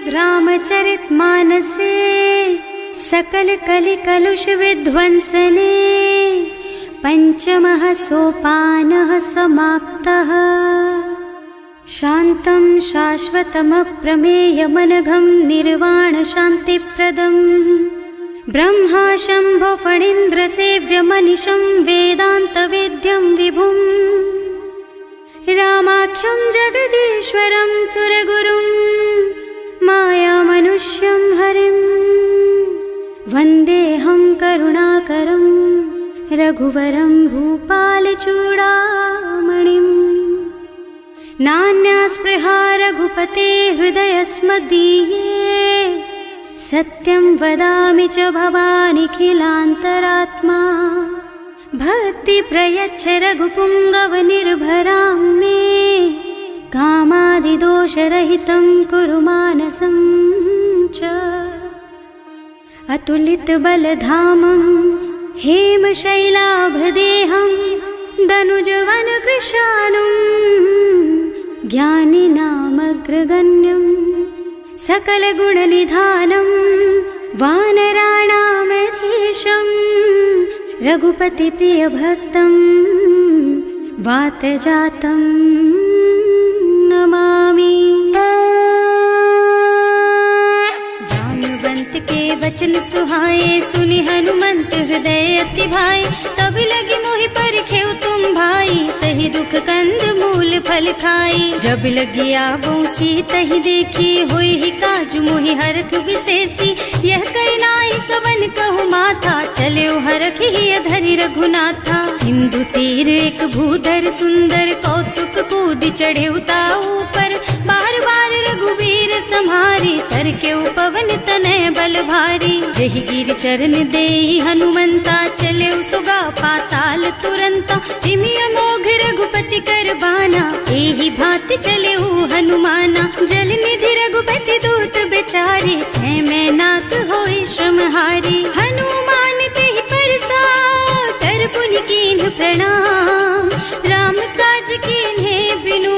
रामचरितमानसे सकल कलि कलुष विध्वंसने पंचमः सोपानः समाप्तः। शान्तं शाश्वतमप्रमेयमनघं निर्वाण शान्तिप्रदं ब्रह्मा शम्भो फणीन्द्रसेव्यमनिशं वेदान्तवेद्यं विभुं रामाख्यं जगदीश्वरं सुरगुरुं मायामनुष्यं हरिं वन्देऽहं करुणाकरं रघुवरं भूपालचूडामणिम्। नान्या स्पृहा रघुपते हृदयस्मदीये सत्यं वदामि च भवानिखिलान्तरात्मा। भक्ति प्रयच्छ रघुपुङ्गवनिर्भरां मे कामादिदोषरहितं कुरु मानसं च। अतुलितबलधामं हेमशैलाभदेहं दनुजवनकृशानुं ज्ञानिनामग्रगण्यं सकलगुणनिधानं वानराणामधीशं रघुपतिप्रियभक्तं वातजातं नमामि। जानुवंत के वचन सुहाए सुनि हनुमंत हृदय अति भाई। तब लगी मोहि परिखेउ तुम भाई सही दुख कंद मूल फल खाई। जब लगी आवो सीतहि देखी होई ही काजु मोहि हरख विशेषी। यह कही नाई सबन कहु माथा चले हरख ही धरि रघुनाथा। सिंधु तीर एक भूधर सुंदर कौतुक कूद चढ़े ऊपर। बार बार रघुवीर सम्हारी तर के पवन तनय बल भारी। जहि गिर चरण देहि हनुमंता चले सुगा पाताल तुरंता। जिमि अमोघ रघुपति कर बाना एहि भांति चले हनुमाना। जल निधि रघुपति दूत बेचारे है मैं नाक होई श्रमहारी। हनुमान तेहि परसा कर पुनि कीन्ह प्रणाम। राम काज कीन्हे बिनु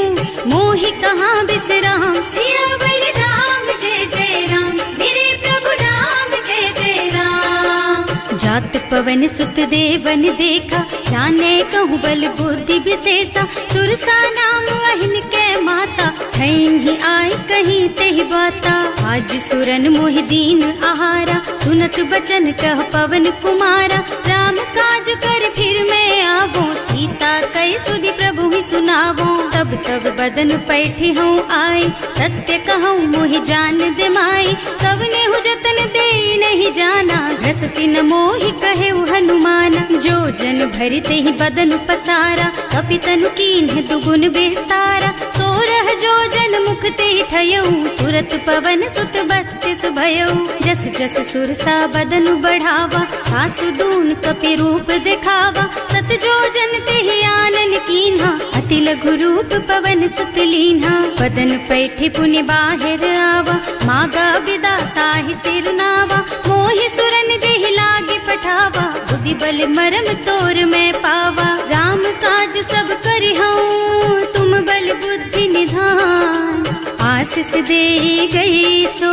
मोहि कहाँ बिसराम। सियावर राम जय जय राम मेरे प्रभु राम जय जय राम। जात पवन सुत देवन देखा जाने कहूँ बल बुद्धि विशेषा। सुरसा नाम अहिन के माता ही आय कहीं तेहि बाता। आज सुरन मोहि दीन आहारा सुनत बचन कह पवन कुमारा। राम काज कर फिर मैं आवो सीता कई सुधि प्रभु ही सुनावो। तब तब बदन पैठी हूँ आए सत्य कहूँ मोहि जान दे माई। कब ने हु जतन दे नहीं जाना घस सिन मोहि कहे हनुमाना। जो जन भरिते ही बदन पसारा कपितनु कीन्ह दुगुन बेस्तारा। सोरह जो जन मुख ते ठयऊ तुरत पवन सुत बत्तिस भयऊ। जस जस सुरसा बदन बढ़ावा आसु दून कपि रूप दिखावा। सत जो जन ते आनन कीन्हा अति लघु रूप पवन सुत लीन्हा। बदन पैठे पुनि बाहिर आवा मागा विदाता ही सिरनावा। मोहि सुरन जेहि लागे पठावा बुद्धि बल मरम तोर में पावा। राम काज सब करिहऊँ तुम बल बुद्धि निधान। आशीष दे गई सो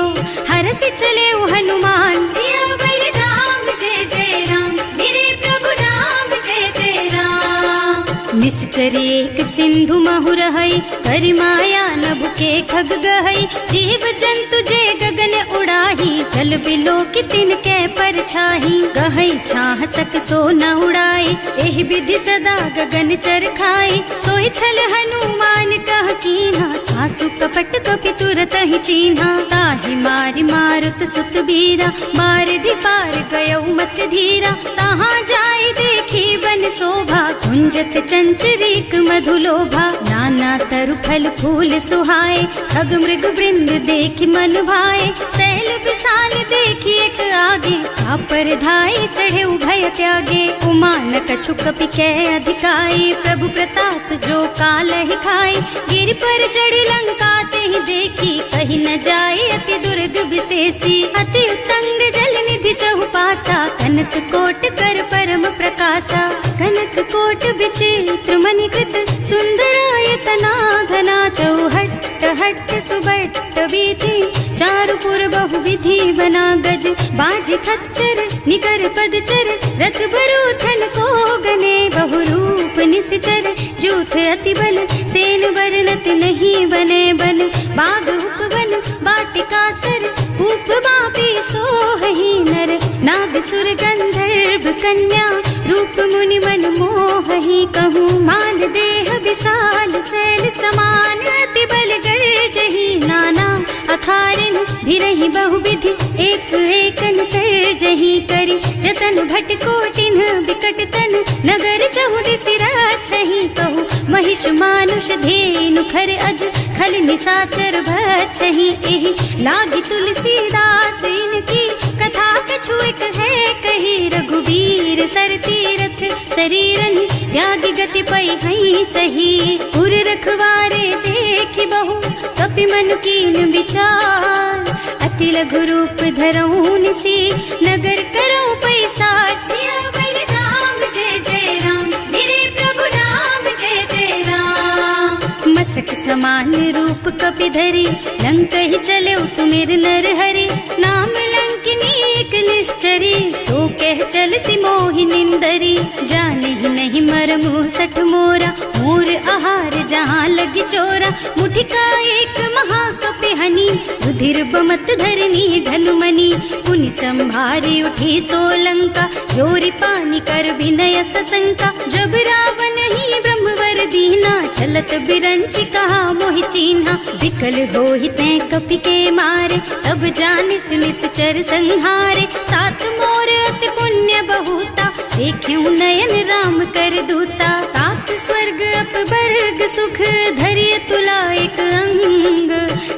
हरस चले हनुमान। सियावर राम जय जय राम मेरे प्रभु राम जय जय राम। निश्चर एक सिंधु महु रहई करि माया नभ के खग गहई। जीव जंतु जे गगन उड़ाही जल बिलो कि तिनके परछाही। गहई छाह सक सो न उड़ाई एहि विधि सदा गगन चर खाई। सोहि छल हनुमान कह कीन्हा आसु कपट कपि तुरत ही चीन्हा। ताहि मारि मारुत सुत बीरा बारिधि पार गयऊ मत धीरा। तहाँ जाय देखी बन शोभा कुंजत चंचरीक मधुलोभा। नाना तरु फल फूल सुहाए खग मृग वृंद देखि मन भाए। तैल विशाल देखी एक आगे पर धाय चढ़े भय त्यागे। उमान कछु कपि कै अधिकाई प्रभु प्रताप जो काल ही खाई। गिर पर चढ़ लंका ते ही देखी कहीं न जाए अति दुर्ग विशेषी। अति उत्तंग जल निधि चहुपासा कनक कोट कर परम प्रकाशा। कनक कोट विचित्र मणिकृत सुंदरायतना घना चौहट्ट हट्ट सुबट बीती, चारु पुर बहुविधि बना गज, बाज खच्चर निकर पदचर, रथ बरूथन को गने, बहुरूप निश्चर जूथ अति बल, सेन बरनत नहीं बने बन, बाग उपवन बाटिका सर, कूप बापी सोहहि नर, नाग सुर गंधर्व कन्या, रूप मुनि मन मोहहि, कहूँ मान देह विशाल शैल समान, अति बल गर्जहि नाना अखारन, भिरहि बहुविधि एक एकन तरजहि करि, जतन भट कोटिन बिकट तन, नगर चहुदिस राछहि, कहूँ महिष मानुष धेनु खर अज, खल निशाचर भक्षहि, एहि लागी तुलसीदास इनकी, कथा कछु एक है कही, रघुबीर सर तीरथ शरीरन, त्यागी गति पई हई सही, उर रखवारे देखि बहु, कपि मन कीन विचार, अति लघु रूप धरऊं निसी, नगर करऊं पैसार, सियावर राम जय जय राम, मेरे प्रभु राम जय जय राम, मसक समान रूप कपि धरि, लंक ही चले सुमिर नर हरि, नाम लंकिनी एक निश्चरी, सो कह चल सी मोहि निंदरी, जाने ही नहीं मरमु सठ मोरा, मोर आहार जहाँ लगी चोरा, मुठिका एक महाकपि हनी, रुधिर बमत धरनी ढलुमनी, पुनि संभारी उठी सोलंका, जोरी पानी कर विनय सशंका, जब रावण ही ब्रह्मवर दीना, चलत बिरंची कहा मोहि चीन्हा, विकल होहि तै कपि के मारे, तब जानिस निश्चर संहारे, तात मोर अति पुण्य बहुता, देखियो नयन राम कर दूता, तात स्वर्ग अपवर्ग सुख, धरिय तुला एक अंग,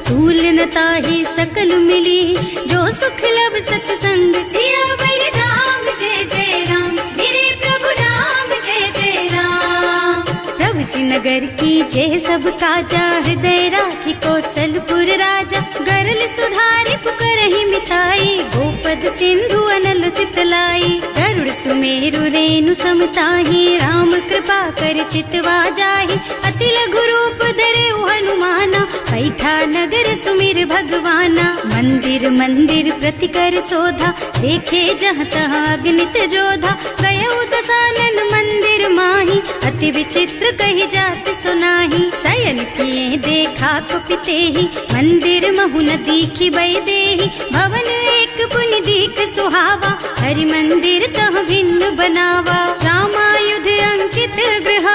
तूल न ताहि सकल मिली, जो सुख लब सतसंग, सियावर राम जय जय राम, मेरे प्रभु राम जय जय राम, प्रभु सि नगर की जय सब काजा, हृदय राखी कौशलपुर राजा, गरल सुधारि पुकारहि मिताई, गोपद सिंधु अनल चितलाई, गरुड़ सुमेरु रेणु समताहि, राम कृपा कर चितवा जाहि, अति लघु रूप धरे हनुमाना, बैठा नगर सुमिर भगवाना, मंदिर मंदिर प्रति कर शोधा, देखे जहाँ तहाँ अगणित जोधा, गयो दसानन मंदिर माही, अति विचित्र कही जात सुनाही, शयन किए देखा कुपिते ही, मंदिर महु न दीखी बई देही, भवन एक पुनि दीख सुहावा, हरि मंदिर तह भिन्न बनावा, रामायुध अंकित गृह,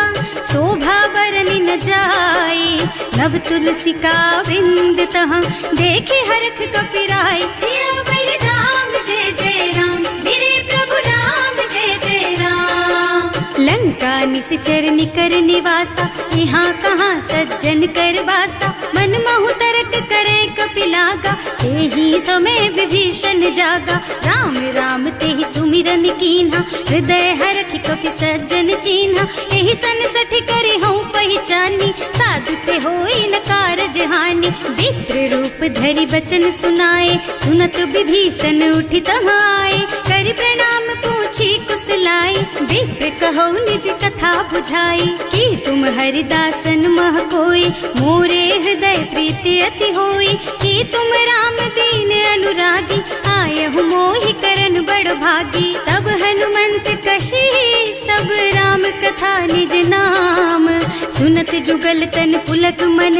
शोभा बरनि न जाई, नव तुलसी का बिंद तह, देखे हरख कपिराई, सियावर राम जय जय राम, मेरे प्रभु राम जय जय राम, लंका निश्चर निकर निवासा, यहाँ कहाँ सज्जन कर वासा, मन महु तरक करे कपिलागा, तेहि समय विभीषण जागा, राम राम तेहि सुमिरन कीन्हा, हृदय हरखि कपि सज्जन चीन्हा, एहि सन सठ करि हूँ पहचानी, साधु ते होई न कारज हानि, विप्र रूप धरि बचन सुनाए, सुनत विभीषण उठि तहाँ आए, करि प्रणाम पूछी कुशलाई, विप्र कहो निज कथा बुझाई, कि तुम हरिदासन मह कोई, मोरे हृदय प्रीति अति होई, कि तुम राम दीन अनुरागी, आयहु मोहि करन बड़ भागी, तब हनुमंत कही सब राम कथा निज नाम, सुनत जुगल तन पुलक मन,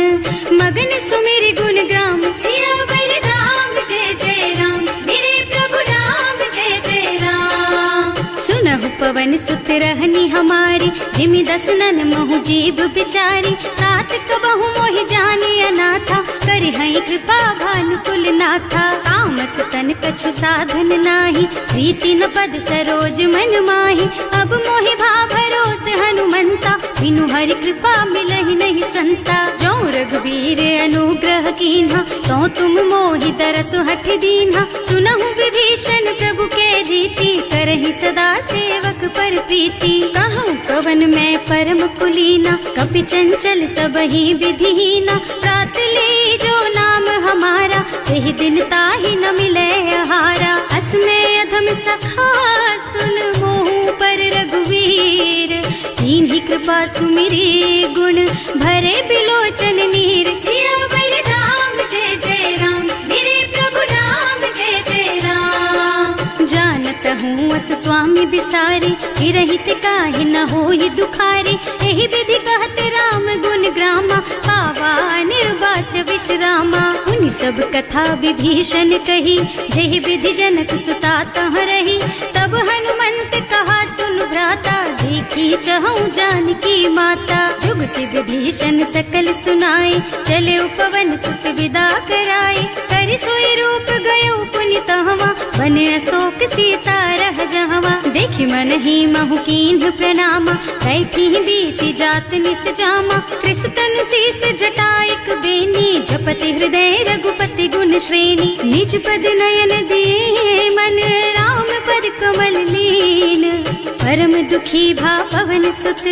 मगन सुमिर गुण ग्राम, सियावर राम जय जय राम, मेरे प्रभु राम जय जय राम, सुनहु पवन सुत रहनी हमारी, जिमि दसनन महु जीव बिचारी, तात कबहु मोहि जानी अनाथा, करि हई कृपा भानुकुल नाथा, तामस तन कछु साधन नाही, प्रीति न पद सरोज मन माही, अब मोहि भा भरोस हनुमंता, बिनु हरि कृपा मिलहि नहीं संता, जो रघुबीर अनुग्रह कीन्हा, तो तुम मोहि दरसु हठ दीन्हा, सुनहु विभीषण प्रभु के रीति, करहि सदा सेवक पर प्रीति, कहूँ कवन मैं परम कुलीना, कपि चंचल सबहि विधिहीना, प्रात ले जो नाम हमारा, तेहि दिन ताहि न मिले आहारा, असमय अधम सखा सुन मोहु पर रघुवीर, कीन्ही कृपा सुमिरी गुण भरे बिलोचन नीर, सियावर स्वामी बिसारी, रहित काहे न होई दुखारी। एहि विधि कहते राम गुण ग्रामा, पावा निर्वाच विश्रामा। उन सब कथा विभीषण कही, जेहि विधि जनक सुता तह रही। तब हनुमंत कहा सुन भ्राता, देखी चहु जानकी माता। जुगति विभीषण सकल सुनाई, चले उपवन सुत विदा कराई। कर सोई रूप गयो पुनि तहवा, बन अशोक सीता रह जहवा। देखि मन ही महु कीन्ह प्रणामा, कैथी बीति जात निस जामा। कृष तनु शीस जटाइक बेनी, जपति हृदय रघुपति गुण श्रेणी। निज पद नयन दिए मन, राम पद कमल लीन। परम दुखी भा पवन सुत,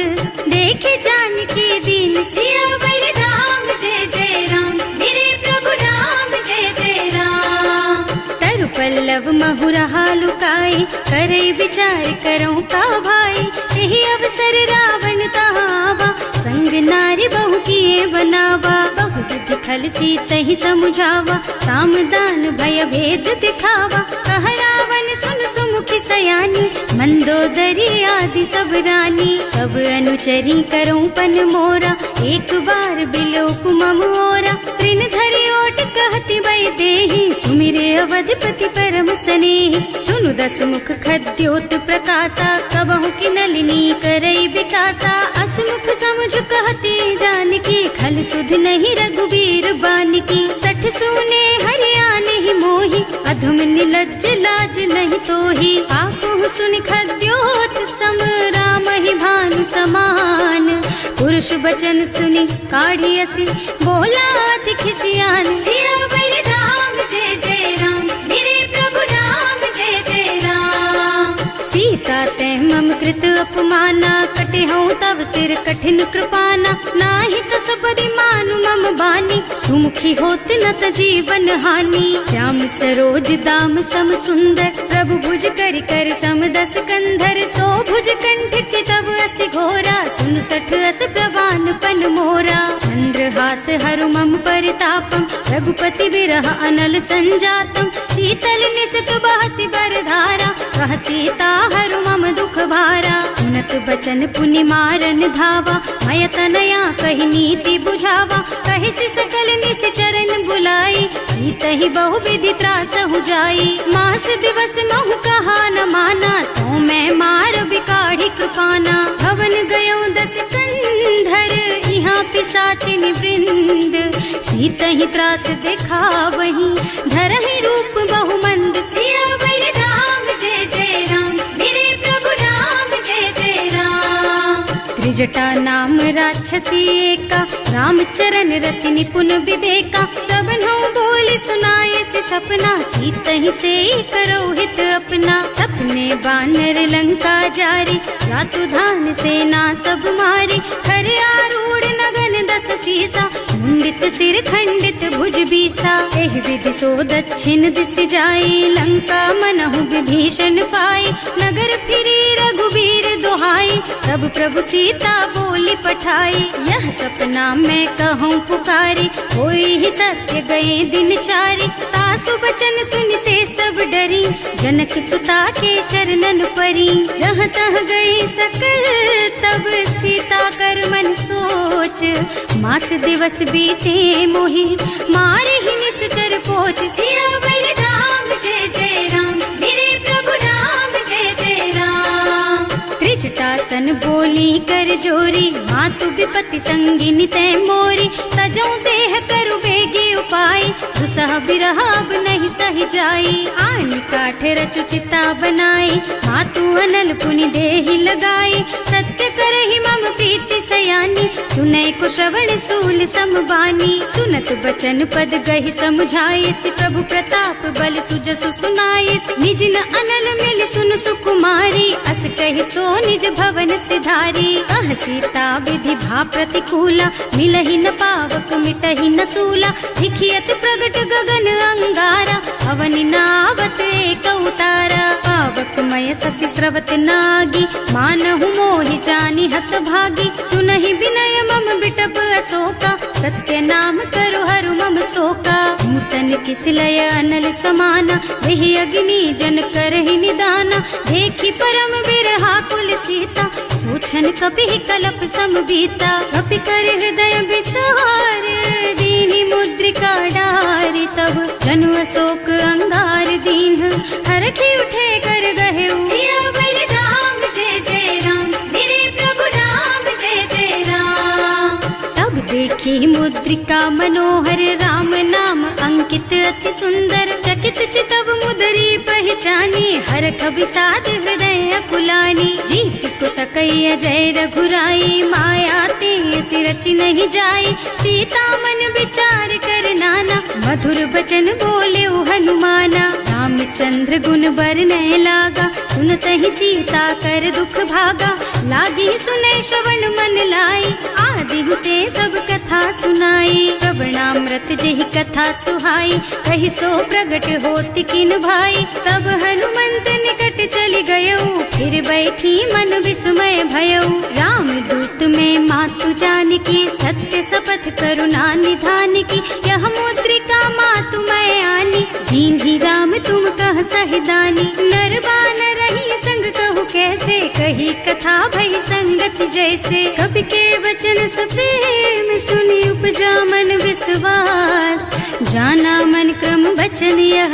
देखे जानकी दीन। सियावर राम जय जय राम, मेरे प्रभु राम जय जय राम। तरु पल्लव महुरहा लुकाई, करई विचार करऊं का भाई। यही अवसर रावण तहावा, संग नारी बहु किए बनावा। बहु विधि खल सीतहि समुझावा, साम दान भय भेद दिखावा। कह रावण सुन सुमुखी सयानी, मंदोदरी आदि सब रानी। तब अनुचरी करऊं पन मोरा, एक बार बिलोक मम ओरा। तृण धरि ओट कहति बई देहि, सुमिरे अवधिपति परम स्नेहि। सुनु दस मुख खद्योत प्रकाशा, कबहु की नलिनी करई विकासा। असमुख समुझ कहती जानकी, खल सुध नहीं रघुबीर बानकी। सठ सूने हरियाणा ही मोहि, अधम निलज्ज लाज नहीं तोहि। आपहु सुनि खद्योत सम, राम ही भानु समान। पुरुष बचन सुनि काढ़ी असी, बोला अति खिसियान। सियावर राम जय जय राम, मेरे प्रभु राम जय जय राम। सीता ते मम कृत अपमाना, कटे हूँ तब सिर कठिन कृपाना। नाही कसपति मानु मम बानी, सुमुखी होत न त जीवन हानि। श्याम सरोज दाम सम सुंदर, प्रभु भुज कर कर सम दस कंधर। सो भुज कंठ के तब असि घोरा, सुन सठ अस प्रवान पन मोरा। चंद्रहास हरु मम परितापम, रघुपति बिरह अनल संजातम। शीतल निसत बहसि बरधारा, कह सीता हरु मम दुख भारा। सुनत बचन पुनि मारन धावा, मय तनया कहि नीति बुझावा। कहि सि सकल निश्चरण बुलाई, सीतहि बहु विधि त्रासहु जाई। मास दिवस महु कहा न माना, तो मैं मार बिकाढ़ी कृपाना। भवन गयो दस कंधर, यहाँ पिशाचिनी वृंद। सीतहि त्रास दिखावहि, धरहि रूप बहु मंद। सियावर राम जय जय राम, मेरे प्रभु राम जय जय राम। त्रिजटा नाम राक्षसी एका, राम चरण रति निपुण विवेका। सबनों बोले सुनाए से सपना, सीतहि से करो हित अपना। सपने बानर लंका जारी, जातु धान सेना सब मारी। खर आरूढ़ नगन दस सीसा, मुंडित सिर खंडित भुज बीसा। एहि विधि सो दक्षिण दिश जाई, लंका मनहु विभीषण पाई। नगर फिरी रघुबीर दोहाई, तब प्रभु सीता बोली पठाई। यह सपना मैं कहूँ पुकारी, होई ही सत्य गए दिन चारी। तासु बचन सुनते सब डरी, जनक सुता के चरणन परी। जहाँ तह गई सकल तब सीता कर मन सोच। मास दिवस बीते मोहि, मारे ही निश्चर पोच। सियावर राम जय जय राम, मेरे प्रभु राम जय जय राम। त्रिजटासन बोली कर जोरी, मातु विपति संगिनी तै मोरी। तजो देह करु बेगी उपाय, दुसह बिरह अब नहीं सही जाई। आन काठ रचु चिता बनाई, मातु अनल पुनि देहि लगाई। सत्य करहि मम प्रीति सयानी, सुनै को श्रवण सूल समबानी। सुनत बचन पद गहि समुझाइस, प्रभु प्रताप बल सुजसु सुनाइस। निज न अनल मिल सुन सुकुमारी, अस कहि सो निज भवन सिधारी। कह सीता विधि भा प्रतिकूला, मिलहि न पावक मिटहि न सूला। लिखियत प्रगट गगन अंगारा, अवनि नावत एक उतारा। पावक मय ससि स्रवत नागी, मानहु मोहि जानि हत भागी। सुनहि विनय मम बिटप अशोका, सत्य नाम करु हरु मम शोका। नूतन किस लय अनल समाना, वही अग्नि जन करहि निदाना। देखि लगी परम बिरहा कुल सीता, सोचन कपि कलप सम बीता। कपि कर हृदय विचार, दीनी मुद्रिका डारी, तब जनु अशोक अंगार दीन, हरखी उठे कर गहे सियावर राम जय जय राम, मेरे प्रभु राम जय जय राम। तब देखी मुद्रिका मनोहर, राम नाम अंकित अति सुंदर। चकित चितव मुदरी पहचानी, हरख विषाद हृदय अकुलानी। जीत को सकैया जय रघुराई, माया ते रचि नहीं जाई। सीता मन विचार कर नाना, मधुर बचन बोले हनुमाना। रामचंद्र गुण बरनय लागा, सुनतहि सीता कर दुख भागा। लागी सुनै श्रवण मन लाई, आदि हुते सब कथा सुनाई। प्रवणामृत जेहि कथा सुहाई, कहि सो प्रगट होति किन भाई। तब हनुमंत निकट चली गयऊ, फिर बैठी मन विस्मय भयऊ। राम दूत में मातु जानकी, सत्य शपथ करुणा निधान की। यह मुद्रिका मातु मैं आनी, दीन्ही राम तुम कह सहिदानी। नर बानर रही संग कहु कैसे, कही कथा भई संगति जैसे। कवि के वचन सप्रेम सुनि उपजा मन विश्वास। जाना मन क्रम वचन यह,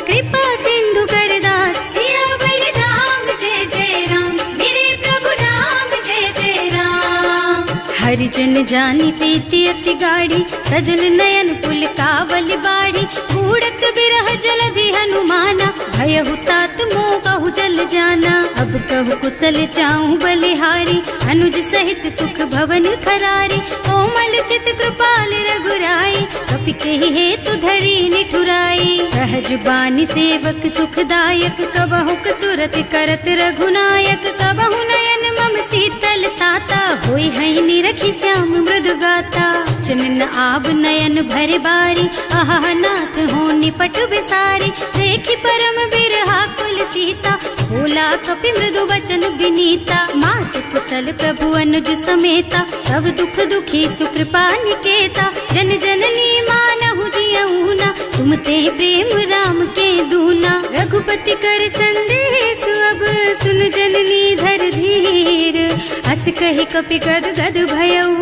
कृपा सिंधु कर दास। सियावर राम जय जय राम, मेरे प्रभु राम जय जय राम। हरिजन जानी प्रीति अति गाढ़ी, सजल नयन पुलकावल बाढ़ी। बूढ़त बिरह जलधि हनुमाना, भयहु तात मोह कहु जल जाना। अब कहु कुशल चाहूं बलिहारी, अनुज सहित सुख भवन खरारी। कोमल चित कृपाल रघुराई, कपि कहि हेतु धरी निठुराई। सहज बानी सेवक सुखदायक, कबहु कसुरत करत रघुनायक। कबहु नयन मम शीतल ताता, होई है निरखी श्याम मृदु गाता। चनन आव नयन भर बारी, आहा नाथ हो निपट बिसारी। देखी परम बिरहा कुल सीता, भोला कपि मृदु वचन विनीता। मात कुशल प्रभु अनुज समेता, तब दुख दुखी सुकृपा निकेता। जन जननी मानहु जियऊ ना, तुम ते प्रेम राम के दूना। रघुपति कर संदेश अब सुन जननी धर धीर। हस कहि कपि गद गद भयऊ,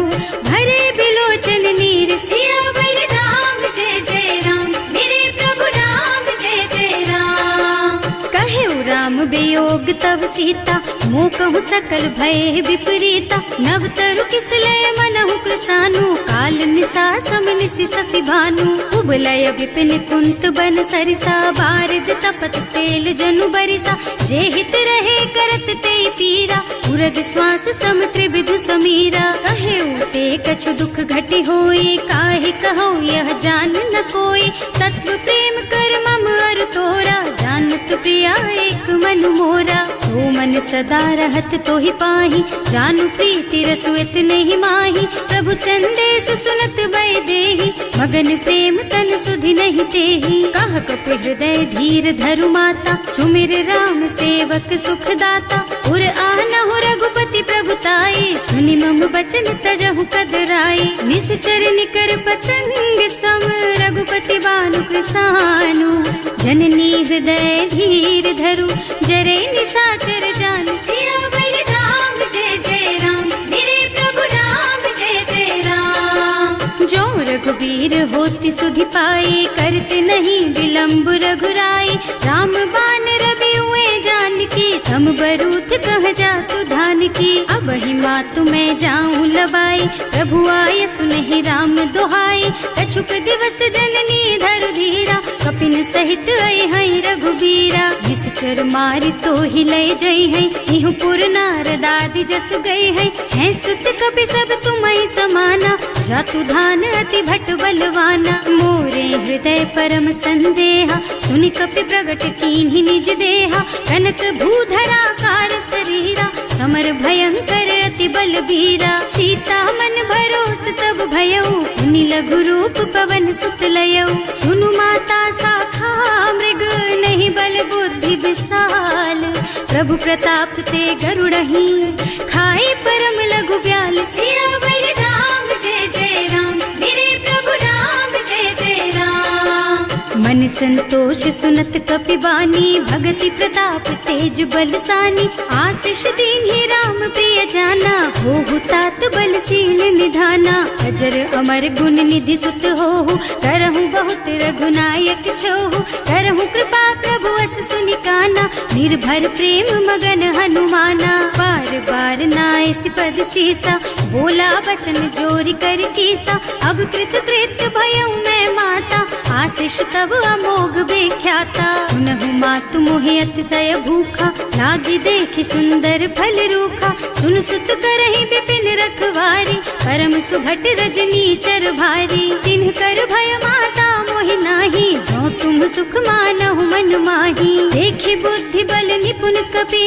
भरे बिलोचन नीर। सियावर राम जय जय राम, मेरे प्रभु राम जय जय राम। कहे राम वियोग तब सीता, मोह कहु सकल भय विपरीता। नव तरु किसलय मनहु कृसानु, काल निसा सम निसि शशि भानु। उबलय विपिन कुंत बन सरिसा, बारिज तपत तेल जनु बरिसा। जे हित रहे करत ते पीरा, उरग श्वास सम त्रिविध समीरा। कहे ते कछु दुख घटी होई, काहे कहो यह जान न कोई। तत्व प्रेम कर मम अर तोरा, जानत प्रिया एक मन मोरा। सो मन सदा रहत तोहि पाही, जानु प्रीति रसु इतने ही माही। प्रभु संदेश सुनत वै देही, मगन प्रेम तन सुधि नहीं तेही। कह कपि हृदय धीर धरु माता, सुमिर राम सेवक सुख दाता। उर आनहु रघुपति प्रभुताई, सुनि मम बचन तजहु कदराई। निश्चर निकर पतंग सम, रघुपति बानु कृसानु। जननी हृदय धीर धरु, जरे निशाचर जानु। सियावर राम जय जय राम, मेरे प्रभु राम जय जय राम। जो रघुबीर होति सुधि पाई, करते नहीं विलम्ब रघुराई। राम बान रवि हुए जानकी, थम बरूथ कह जातु धान की। अब ही मातु मैं जाऊं लबाई, प्रभु आय सुनहि राम दुहाई। कछुक दिवस जननी धरु धीरा, कपिन सहित आई है रघुबीरा। निश्चर मारी तो ही लय जई है, इहु पुर नारद आदि जस गई है। हैं सुत कपि सब तुम्हि समाना, जातु धान अति भट बलवाना। मोरे हृदय परम संदेहा, सुनि कपि प्रगट कीन्हि निज देहा। कनक भूधरा कार शरीरा, समर भयंकर अति बलबीरा। सीता मन भरोस तब भयऊ, मुनि लघु रूप पवन सुत लयऊ। सुनु माता शाखा मृग, नहीं बल बुद्धि विशाल। प्रभु प्रताप ते गरुड़हि, खाई परम लघु ब्याल। सियावर राम जय जय राम, मेरे प्रभु राम जय जय राम। मन संतोष सुनत कपिबानी, भगति प्रताप तेज बलसानी। आशीष दीन्हि राम प्रिय जाना, होहु तात बलशील निधाना। अजर अमर गुण निधि सुत होहु, करहु बहुत रघुनायक छोहु। करहु कृपा प्रभु अस सुनि काना, निर्भर प्रेम मगन हनुमाना। बार बार नाइस पद सीसा, बोला बचन जोरी कर कीसा। अब कृत कृत भयउ मैं माता, आशीष तब अमोघ बेख्याता। सुनहु मातु मोहि अतिशय भूखा, लागी देखि सुंदर फल रूखा। सुन सुत करहि विपिन रखवारी, परम सुभट रजनी चर भारी। तिन्ह कर भय माता मोहि नाही, जो तुम सुख मानहु मन माही। देखि बुद्धि बल निपुण कपि,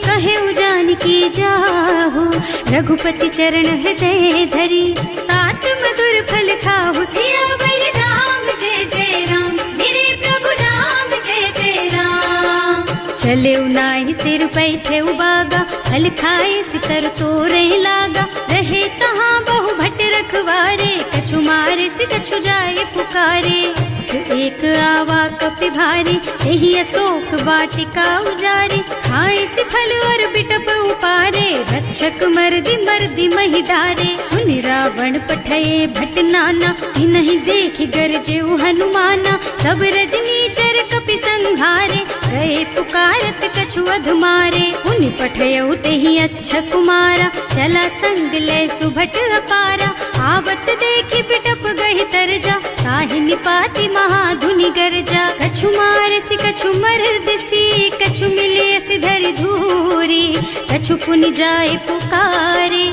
कहे जानकी जाहु। रघुपति चरण हृदय धरी, तात मधुर फल खाहु। सियावर राम जय जय राम, मेरे प्रभु राम जय जय राम। चले नाहि सिर बैठे बागा, फल खाए सितर तोरे लागा। रहे तहाँ बहु भट रखवारे, कछु मारे से कछु जाए पुकारे। एक आवा कपि भारी, यही अशोक वाटिका उजारी। खाए से फल और बिटप उपारे, रक्षक मर्दी मर्दी महि डारे। सुनि रावण पठये भट नाना, नहीं देखि गरजेउ हनुमाना। सब रजनी चर कपि संघारे, गए पुकारत कछु अधमारे। उनि पठयउ तेहि अच्छा कुमारा, चला संग ले सुभट अपारा। आवत देखि बिटप गहि तरजा, ताहि निपाति महाधुनि गरजा। कछु मारसि कछु मरदसी, कछु मिलियसि धरि धूरी। कछु पुनि जाए पुकारे,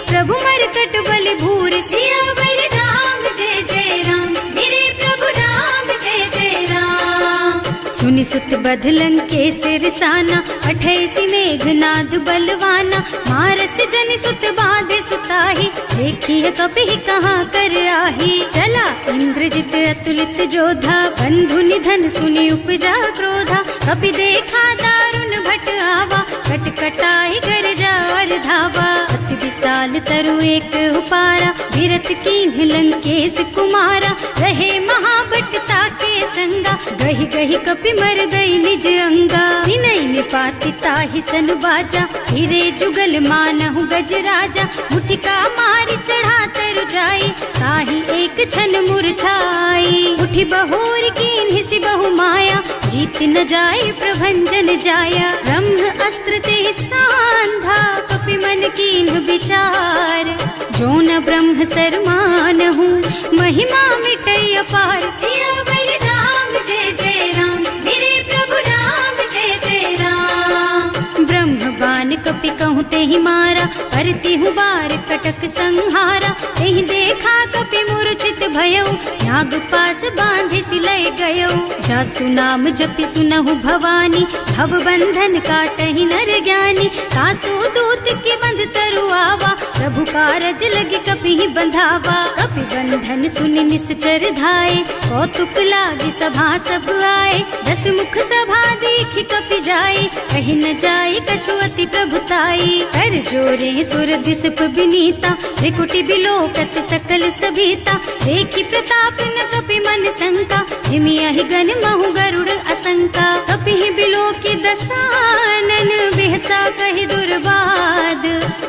प्रभु मरकट बलि भूरि। सियावर राम जय जय राम, मेरे प्रभु राम जय जय राम। सुनि सुत बधलन के सिरसाना, पठैसि मेघनाद बलवाना। मारस जनि सुत बांधे सुताही, देखिए कपि कहाँ कर आही। चला इंद्रजित अतुलित जोधा, बंधु निधन सुनि उपजा क्रोधा। कपि देखा दारुण भट आवा, कट कटाई गरजा और धावा। अति विशाल तरु एक उपारा, गिरत कीन्ह लंकेश कुमारा। रहे महाभट ताके संगा, गहि गहि कपि मर गई निज अंगा। विनय निपाति ताहि सन बाजा, हिरे जुगल मानहु गज राजा। मुठिका मारी चढ़ा तरु जाई, ताहि एक छन मुरझाई। उठि बहोर कीन्हि सि बहु माया, जीत न जाए प्रभंजन जाया। ब्रह्म अस्त्र ते सांधा, कपि मन कीन्ह विचार। जो न ब्रह्म सर मानहु, महिमा मिटै अपार। सियावर राम जय जय राम, मेरे प्रभु राम जय जय राम। ब्रह्म बान कपि कहूँ तेहि मारा, करती हूँ बार कटक संहारा। तेहि देखा कपि मूर्छित भयउ, नाग पास बांधि सिलय गयउ। जासु नाम जपि सुनहु भवानी, भव बंधन काटहि नर ज्ञानी। तासु दूत की बंध तरु आवा, प्रभु कारज लगे कपि बंधावा। कपि बंधन सुनि निश्चर धाये, कौतुक लागी सभा सब आए। 10 मुख सभा देखि कपि जाए, कहि न जाए कछु अति प्रभुताई। कर जोरे सुर दिसप विनीता, त्रिकुटी बिलोकत सकल सभीता। देखि प्रताप न कपि मन शंका, हिमियहि गन महु गरुड़ असंका। कपि बिलोकी दसानन, बिहसा कहि दुर्बाद।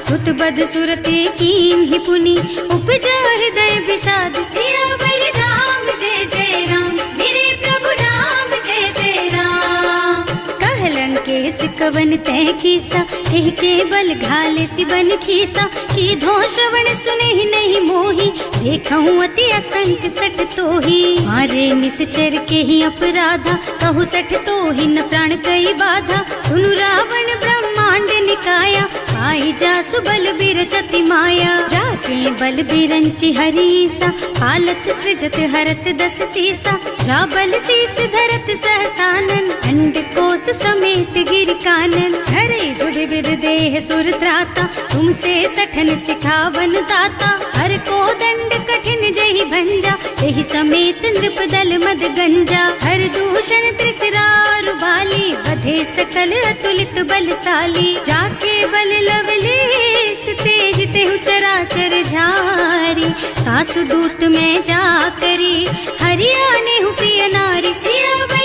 सुत बद सुरते कीन्हि पुनि, उपजा हृदय विषाद। सियावर राम जय जय राम, मेरे प्रभु राम जय जय राम। कहलन केस कवन तै कीसा, एह के बल घाले सिबन खीसा। की धो श्रवण सुने नहीं मोही, देखऊँ अति असंख सठ तोही। मारे निश्चर के ही अपराधा, कहु सठ तोही न प्राण कई बाधा। सुनु रावण ब्रह्मांड निकाया, आई जासु बल बिरचति माया। जाके बल बिरंचि हरीसा, हालत सृजत हरत 10 सीसा। जा बल शीस धरत सहसानन, अंड कोस समेत गिर कानन। हरे जो विविध देह सुर त्राता, तुमसे सठन सिखावन दाता। हर को दंड कठिन जहि भंजा, तेहि समेत नृप दल मद गंजा। हर दूषण त्रिसरारु बाली, बधे सकल अतुलित बलशाली। जाके बल लवलेस तेज तेहु चराचर झारी। सासु दूत में जा करी, हरियाणे हु प्रिय नारी। सियावर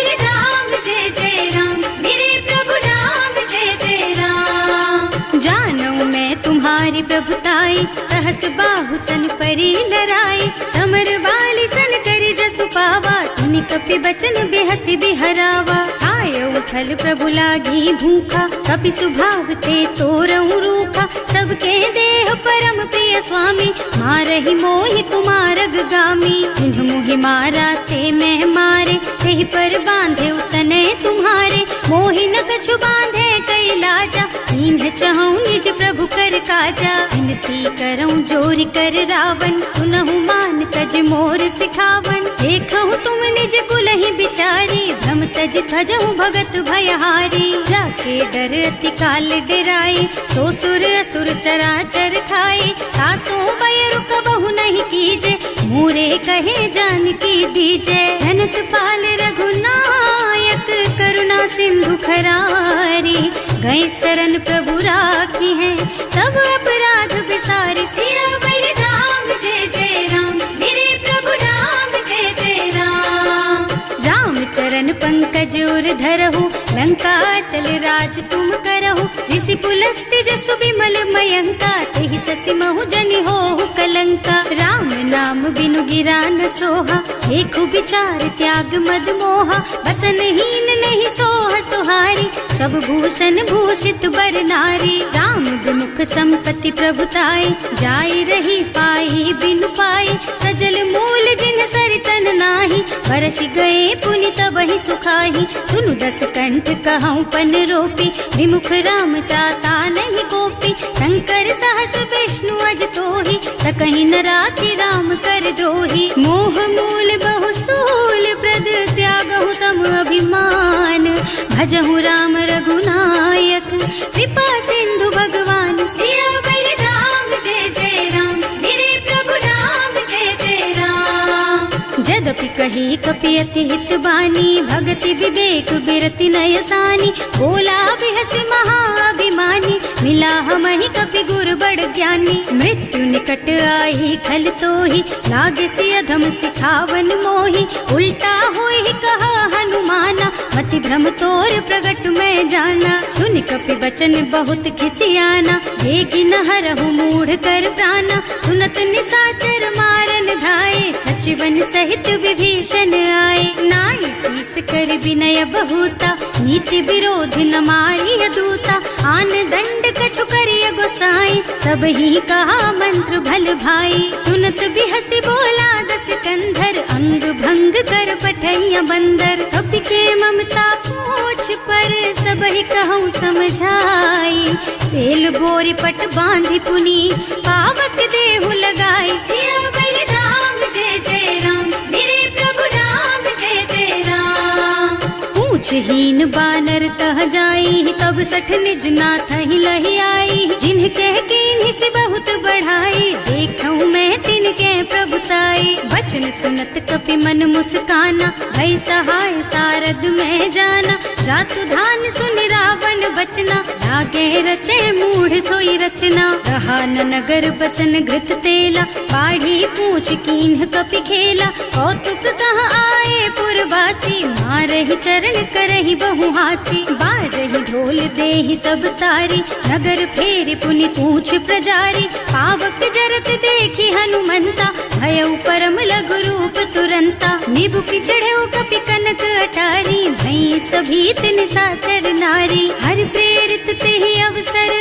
सहस बाहु सन परी लराए, समर बाली सन करी जसु पावा, सुनि कपि बचन बेहसी बिहरावा। आय उठल प्रभु लागी भूखा, कपि सुभाव ते तोरऊ रूखा, सबके देह परम प्रिय स्वामी, मारहि मोहि कुमारग गामी। जिन्ह मोहि मारा ते मैं मारे, तेहि पर बांधे उतने तुम्हारे, मोहि न कछु बांधे कई लाजा, इन्ह चहु निज प्रभु कर काजा। विनती करऊं जोरि कर रावण, सुनहु मान तज मोर सिखावन। देखहु तुम निज कुलहि बिचारी, भ्रम तज थजहु भगत भयहारी। जाके डर अति काल डराए, सो सुर असुर चराचर खाए। तासो बैरु कबहु नहीं कीजे, मूरे कहे जानकी दीजे। धनत पाल रघुनायक, करुणा सिंधु खरारी। गए शरण प्रभु राखी है, तब अपराध बिसारी। सियावर राम जय जय राम, मेरे प्रभु राम जय जय राम। राम चरण पंकज उर धरहु, लंका चल राज तुम करहु। ऋषि पुलस्त्य जसु बिमल मयंका, तेहि ससि महु जनि होहु कलंका। राम नाम बिनु गिरा न सोहा, देखु विचार त्याग मद मोहा। बसन हीन नहीं सोह सुहारी, सब भूषण भूषित बर नारी। राम विमुख संपत्ति प्रभुताई, जाई रही पाई बिनु पाई। सजल मूल जिन सरितन नाही, बरस गए पुनि तबहि सुखाही। सुनु दस कंठ कहऊँ पन रोपी, विमुख राम त्राता नहीं गोपी। शंकर सहस विष्णु अज तोहि, सकहि न राखि राम कर द्रोही। मोह मूल बहु सूल प्रद, त्यागहु तम अभिमान। भजहु राम रघुनायक, कृपा सिंधु भगवान। सियावर राम जय जय राम, मेरे प्रभु राम जय जय राम। जदपि कही कपि अति हित बानी, भगति विवेक बिरति नय सानी। बोला बिहसि महाअभिमानी, मिला हमहि कपि गुर बड़ ज्ञानी। मृत्यु निकट आई खल तोहि, लागे सि अधम सिखावन मोहि। उल्टा होहि कहा हनुमाना, मति भ्रम तोर प्रगट मैं जाना। सुनि कपि बचन बहुत खिसियाना, देगी न हरहु मूढ़ कर प्राणा। सुनत निसाचर मारन धाये, सचिवन सहित विभीषण आए। नाई शीस कर विनय बहुता, नीति विरोध न मारिय दूता। आन दंड कछु करिय गोसाई, सब ही कहा मंत्र भल भाई। सुनत बिहसि बोला दस कंधर, अंग भंग कर पठैया बंदर। कपि के ममता पूछ पर, सब ही कहूँ समझाई। तेल बोरी पट बांधि पुनी, पावक देहु लगाई। सियावर राम जय जय राम, मेरे प्रभु राम जय जय राम। पूछहीन बानर तह जाई, तब सठ निज नाथ ही लही आई। जिन्ह कह कीन्हि से बहुत बढ़ाई, देखऊँ मैं तिनके प्रभुताई। वचन सुनत कपि मन मुस्काना, भई सहाय सारद में जाना। जातु धान सुन रावण बचना, लागे रचे मूढ़ सोई रचना। रहा न नगर बसन घृत तेला, बाढ़ी पूछ कीन्ह कपि खेला। कौतुक कह आए पुरवासी, मारहि चरण करहि बहु हासी। बारहि ढोल देहि सब तारी, नगर फेर पुनि पूछ प्रजारी। पावक जरत देखि हनुमंता, भयउ परम लघु रूप तुरंता। निबुकि चढ़ऊ कपि कनक अटारी, भई सभीत निसाचर नारी। हर प्रेरित तेहि अवसर,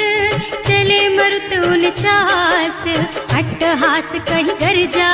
चले मरुत उनचास। अट्टहास कहि गर्जा,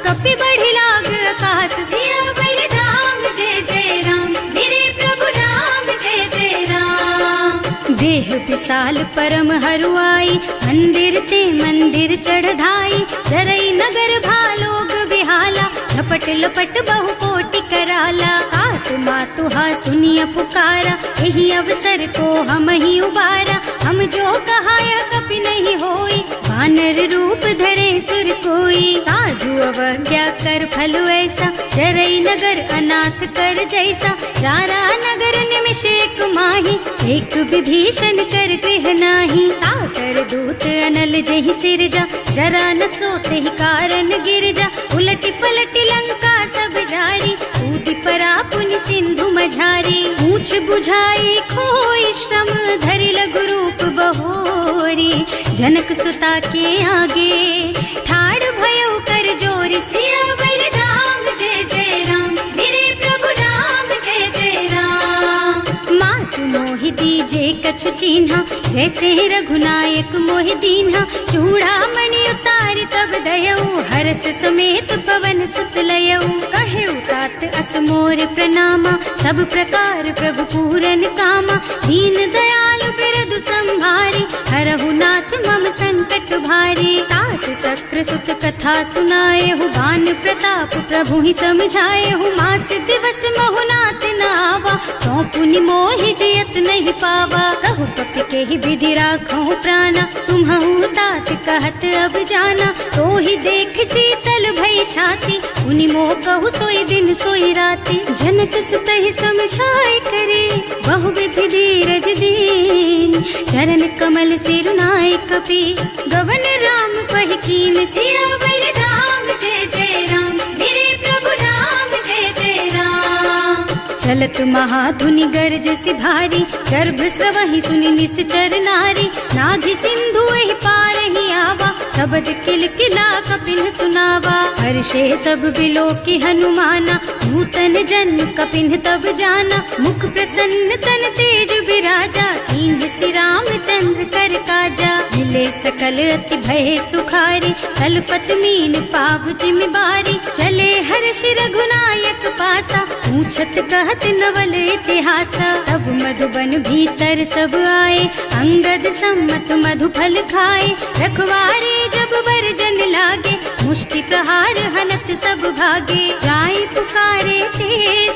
कपि बढ़ि लाग आकाश। सियावर राम जय जय राम, मेरे प्रभु राम जय जय राम। देह विशाल परम हरुआई, मंदिर ते मंदिर चढ़धाई। जरई नगर भालोग बिहाला, झपट लपट बहु कोटि कराला। आत्मा तुहा सुनिय पुकारा, यही अवसर को हम ही उबारा। हम जो कहा यह कपि नहीं होई, वानर रूप धरे सुर कोई। साधु अवज्ञा कर फल ऐसा, जरई नगर अनाथ कर जैसा। जारा नगर निमिष एक माही, एक विभीषण कर गृह नाही। ताकर दूत अनल जहि सिरजा, जरा न सोते ही कारण गिर जा। उलटी पलटी लंका सब जारी, कूदि परा पुनि सिंधु मझारी। पूछ बुझाई खोई श्रम, धरि लघु रूप बहोरी। जनक सुता के आगे ठाड़ भयो कर जोर, सियावर राम जय जय राम, मेरे प्रभु राम जय जय राम। मातु मोहि दीजे कछु चिन्हा, जैसे रघुनायक मोहि दीन्हा। चूड़ामणि उतारि तब दयऊ, हरस समेत पवन सुत लयऊ। कहेउ तात अस मोर प्रणामा, सब प्रकार प्रभु पूरन कामा। दीन दयालु बिरदु संभारी, हरहु नाथ मम संकट भारी। तात सक्र सुत कथा सुनाएहु, बान प्रताप प्रभु ही समझाएहु। मास दिवस महु नाथ न आवा, तो पुनि मोहि जियत नहीं पावा। कहु कपि के ही विधि राखहु प्राणा, तुम्हु तात कहत अब जाना। तो ही देख शीतल भई छाती, उनि मोह कहु सोई दिन सोई राती। जनक सुतहि समझाए करे, बहु विधि धीरज दीन। चरण कमल सिरुनाए कपि, गवन राम पहि कीन। सियावर राम जय जय राम, मेरे प्रभु राम जय जय राम। चलत महाधुनि गरज सि भारी, गर्भ स्रवहि सुनि निश्चर नारी। नाभि सिंधु एहि पारहि आवा, शबद किलकिला कपिन सुनावा। हर्षे सब बिलोकी हनुमाना, नूतन जन्म कपिन तब जाना। मुख प्रसन्न तन तेज बिराजा, कीन्ह श्री रामचंद्र कर काजा। मिले सकल अति भय सुखारी, तलपत मीन पाव जिमि बारी। चले हर्ष रघुनायक पासा, पूछत कहत नवल इतिहासा। तब मधुबन भीतर सब आए, अंगद सम्मत मधु फल खाए। रखवारे जब बरजन लागे, मुष्टि प्रहार हनत सब भागे। जाए पुकारे ते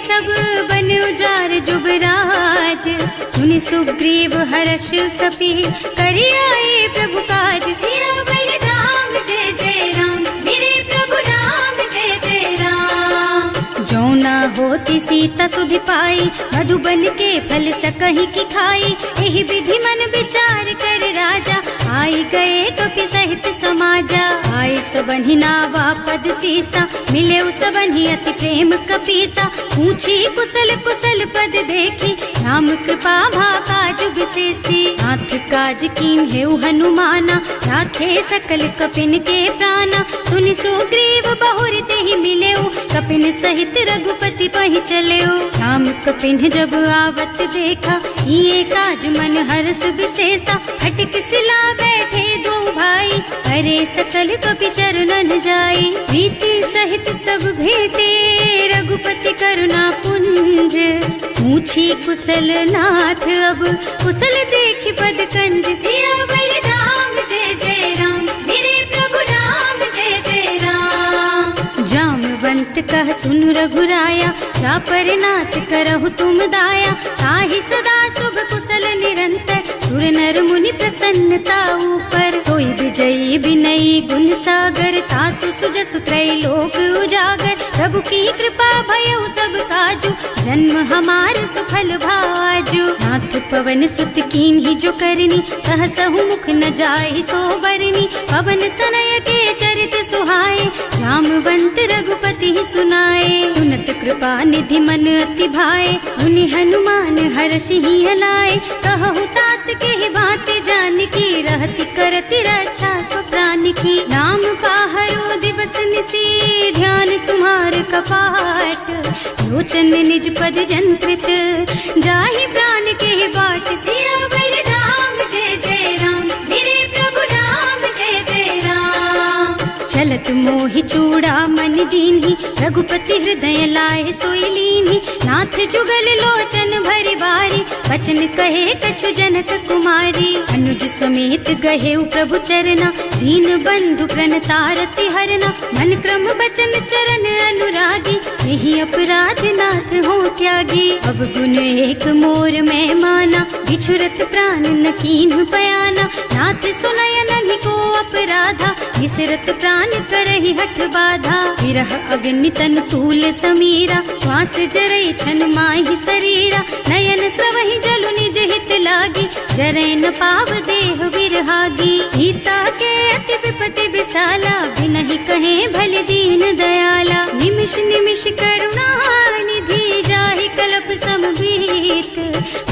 सब बन उजार जुबराज। सुनि सुग्रीव हर्ष कपि, करि आए प्रभु काज। सियावर राम जय जय राम, मेरे प्रभु राम जय जय राम। जो न होती सीता सुधि पाई, मधुबन के फल सकहि की खाई। एहि विधि मन विचार कर राजा, आई गए कपि सहित समाजा। आए सबन्हि नावा पद सीसा, मिले सबन्हि अति प्रेम कपीसा। पूछी कुशल कुशल पद देखी, राम कृपा भाका जुग सेसी। नाथ काज कीन्हेउ हनुमाना, राखे सकल कपिन के प्राणा। सुनि सुग्रीव बहुर तेहि मिलेउ, कपिन सहित रघुपति पहि चलेउ। राम कपिन जब आवत देखा, ये काज मन हर्ष विशेषा। हटिक सिला बैठे दो भाई, अरे सकल कपि चरणन जाई। प्रीति सहित सब भेटे, रघुपति करुणा पुंज। पूछी कुशल नाथ अब, कुशल देखि पद कंज। सियावर राम जय जय राम, मेरे प्रभु राम जय जय राम। जामवंत कह सुनु रघुराया, चापर नाथ करहु तुम दाया। ताहि सदा शुभ कुशल निरंतर, सुर नर मुनि प्रसन्नता ऊपर। कोई विजयी विनयी गुण सागर, तासु सुजसु त्रैलोक उजागर। प्रभु की कृपा भयउ सब काजू, जन्म हमार सुफल भाजू। नाथ पवन सुत कीन्ही जो करनी, सहसहु मुख न जाहि सो बरनी। पवन तनय के चरित सुहाए, जामवंत रघुपति सुनाए। सुनत कृपा निधि मन अति भाए, मुनि हनुमान हर्षि हलाए। कहु तात के बात जानकी, रहति करति रक्षा सो प्राण की। नाम पाहरो दिवस निसी, ध्यान तुम्हार कपाट। लोचन निज पद जंत्रित, जाहि प्राण के बाट। सियावर राम जय जय राम, मेरे प्रभु राम जय जय राम। चलत मोहि चूड़ामणि दीन्ही, रघुपति हृदय लाए सोई लीन्ही। नाथ जुगल लोचन भरि बारी, बचन कहे कछु जनक कुमारी। अनुज समेत गहेउ प्रभु चरना, दीन बंधु प्रणतारति हरना। मन क्रम बचन चरण अनुरागी, यही अपराध नाथ हो त्यागी। अब गुण एक मोर में माना, बिछुरत प्राण न कीन्ह बयाना। नाथ सुनय नन्हि को अपराधा, बिसरत प्राण करहि हठ बाधा। विरह अग्नि तन तूल समीरा, श्वास जरई छन माहि शरीरा। नयन स्रवहि जलु निज हित लागी, जरै न पाव देह बिरहागी। सीता के अति विपति विशाला, बिनहि कहे भल दीन दयाला। निमिष निमिष करुणा निधि, जाहि कलप समभीत।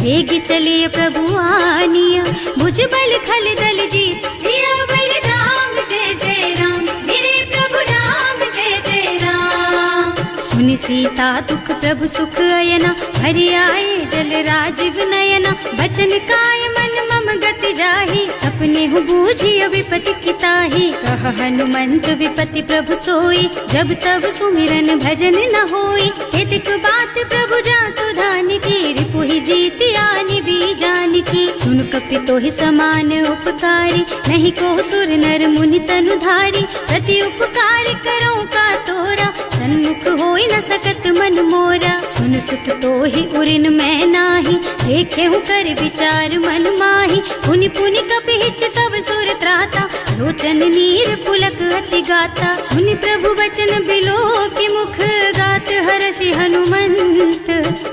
वेग चलिए प्रभु आनिया, भुजबल खल दल जीत। सियावर राम जय जय राम, मेरे प्रभु राम जय जय राम। सुनि सीता दुख प्रभु सुख अयना, हरि आए जल राजीव नयना। बचन काय मन मम गति जाहि, सपने हूँ बूझिय विपति किताहि। कह हनुमंत विपति प्रभु सोई, जब तब सुमिरन भजन न होई। हेतिक बात प्रभु जातु धान की, रिपुहि जीति आनि बीजान की। सुन कपि तोहि समान उपकारी, नहीं को सुर नर मुनि तनु धारी। प्रति उपकार करो का तोरा, सन्मुख होई न सकत मन मोरा। सुन सुत तोहि उरिन मैं नाही, देखे हूँ कर विचार मन माही। पुनि पुनि कपि हिच तब सुर त्राता, लोचन नीर पुलक अति गाता। सुनि प्रभु वचन बिलो की मुख, गात हर्षि हनुमंत।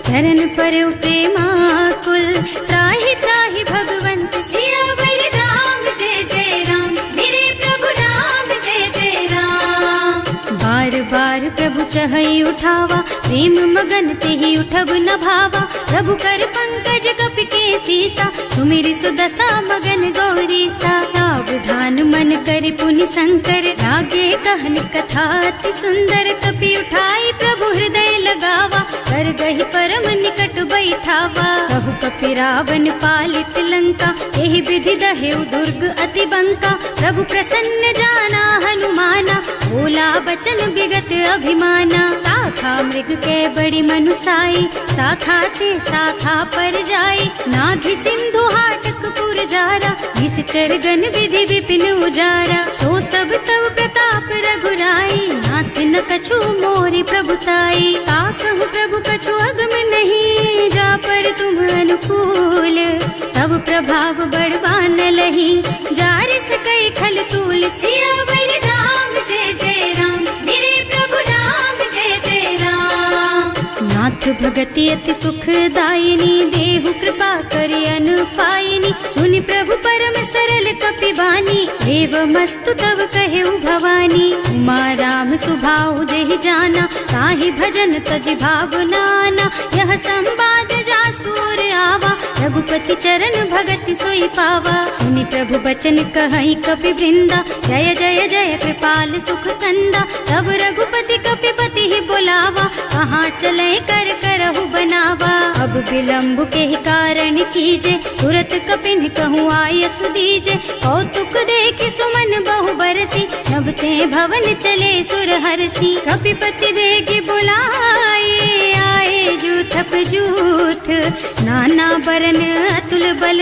चरण परउ प्रेमाकुल, त्राहि त्राहि भगवंत। सियावर राम जय जय राम, मेरे प्रभु राम जय जय राम। बार बार प्रभु चहई उठावा, प्रेम मगन तेहि उठब न भावा। प्रभु कर पंकज कपि के सीसा, सुमिरि सुदशा मगन गौरीसा। सावधान मन कर पुनि शंकर, लागे कहन कथा अति सुंदर। कपि उठाई प्रभु हृदय लगावा, कर गहि परम निकट बैठावा। कहु कपि रावण पालित लंका, एहि विधि दहेउ दुर्ग अति बंका। प्रभु प्रसन्न जाना हनुमाना, बोला बचन विगत अभिमाना। शाखा मृग के बड़ी मनुसाई, शाखा ते शाखा पर जाई। नाघि सिंधु हाटक पुर जारा, निश्चर गण विधि विपिन उजारा। सो सब तव प्रताप रघुराई, नाथ न कछु मोरि प्रभुताई। का कहु प्रभु कछु अगम नहीं, जा पर तुम अनुकूल। तब प्रभाव बड़वान लही, जारि सकई खल तूल। सियावर राम जय जय राम, मेरे प्रभु राम जय जय राम। नाथ भगति अति सुखदायिनी, देहु कृपा करि अनुपायिनी। सुनि प्रभु परम सरल कपि बानी, देव मस्तु तव कहेउ भवानी। उमा राम सुभाउ जेहि जाना, ताहि भजन तजि भावनाना। यह संवाद जासु और आवा, रघुपति चरण भगति सोई पावा। सुनि प्रभु बचन कहई कपि वृंदा, जय जय जय कृपाल सुख कंदा। तब रघुपति कपि पति ही बोलावा, कहाँ चले कर करहु बनावा। अब विलम्ब के ही कारण कीजे, तुरत कपिन कहूँ आयस दीजे। कौतुक देखि सुमन बहु बरसी, नभ ते भवन चले सुर हर्षि। कपिपति बेगी बुलाए, आए जूथप जूथ। नाना बरन अतुल बल,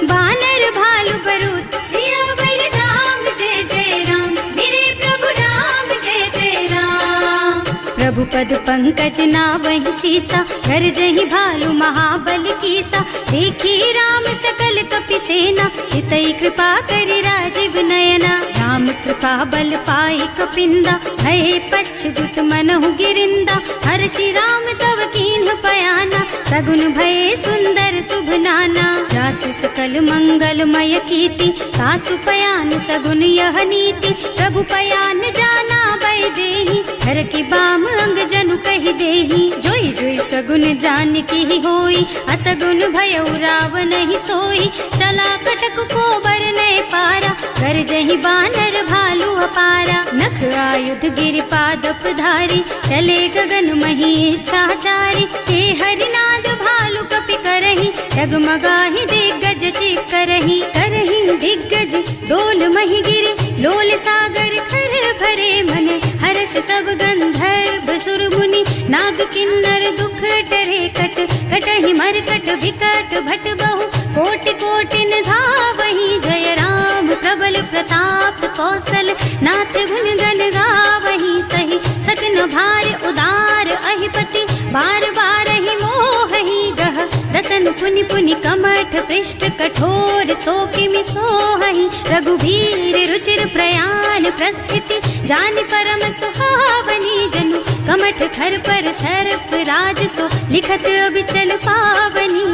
बानर भालु बरूथ। सियावर राम जय जय राम, मेरे प्रभु राम जय जय राम। प्रभु पद पंकज नावहि सीसा, कर जहि भालु महाबल कीसा। देखी राम सकल कपि सेना, हितई कृपा करि राजीव नयना। राम कृपा बल पाई कपिंदा, भये पच्छ्युत मनहु गिरिंदा। हर्षि राम तव कीन्ह पयाना, सगुन भये सुंदर शुभ नाना। जासु सकल मंगलमय कीर्ति, तासु पयान सगुन यह नीति। प्रभु पयान जाना भय देहि, हर की बाम अंग जनु कहि देहि। जोई जोई सगुन जान की होई, असगुन भयउ रावण ही सोई। चला कटक को बरने पारा, कर जहि बानर भालु अपारा। नख आयुध गिरि पादप धारी, चले गगन मही इच्छा जारी। हे हरिनाद भालु कपि करही, डगमगाहि दिग्गज चित करही। करही दिग्गज डोल मही गिरि, लोल सागर खर भरे मन। हर्ष सब गंधर्व सुर मुनि, नाग किन्नर दुख डरे कट। कटहि मरकट विकट भट बहु, कोटि कोटिन धावहि। जय राम प्रबल प्रताप कौशल, नाथ गुण गण गावहि। सही सतन भार उदार अहिपति, बार बार ही मोहि गह। दसन पुनि पुनि कमठ पृष्ठ, कठोर सो किमि सोहहि। रघुवीर रुचिर प्रयाण प्रस्थिति, जानि परम सुहावनी। जनु कमठ खर पर सर्प राज सो, लिखत अबिचल पावनी।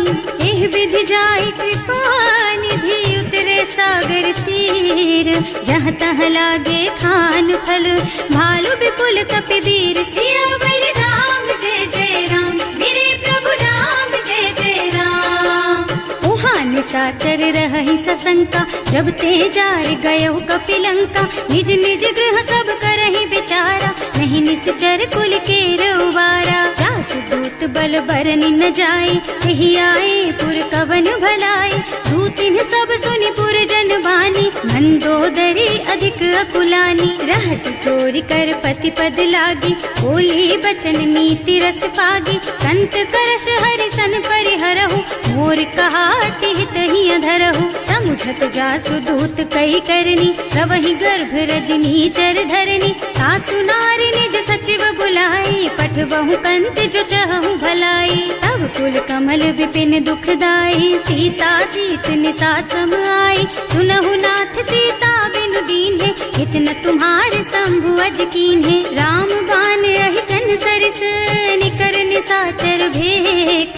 एह विधि जाहि कृपा निधि, उतरे सागर तीर। जहाँ तहाँ लागे खान फल, भालु विपुल कपि वीर। सियावर राम जय जय राम, मेरे प्रभु राम जय जय राम। शंका, जब ते जार गयो कपिलंका। निज निज गृह सब करहि विचारा, नहीं निश्चर कुल के रउबारा। जासु दूत बल बरनि न जाई, यही आए पुर कवन भलाई। दूतिन सब सुनि पुर जन बानी, मंदोदरी अधिक अकुलानी। रहस चोरी कर पति पद लागी, बोली बचन नीति रस पागी। कंत करश हरि सन परिहरहु, मोर कहाति हित ही अधरहु। समुझत जासु दूत कही करनी, सवहि गर्भ रजनी चर धरनी। सासु नारी निज सचिव बुलाई, पठबहु कंत जो चहु भलाई। तब कुल कमल विपिन दुखदाई, सीता सीत निसा सम आई। सुनहु नाथ सीता बिनु दीन्हे, इतना तुम्हारे शंभु अज कीन्हे। राम बान अहितन सरिस, निकर निसाचर भेख।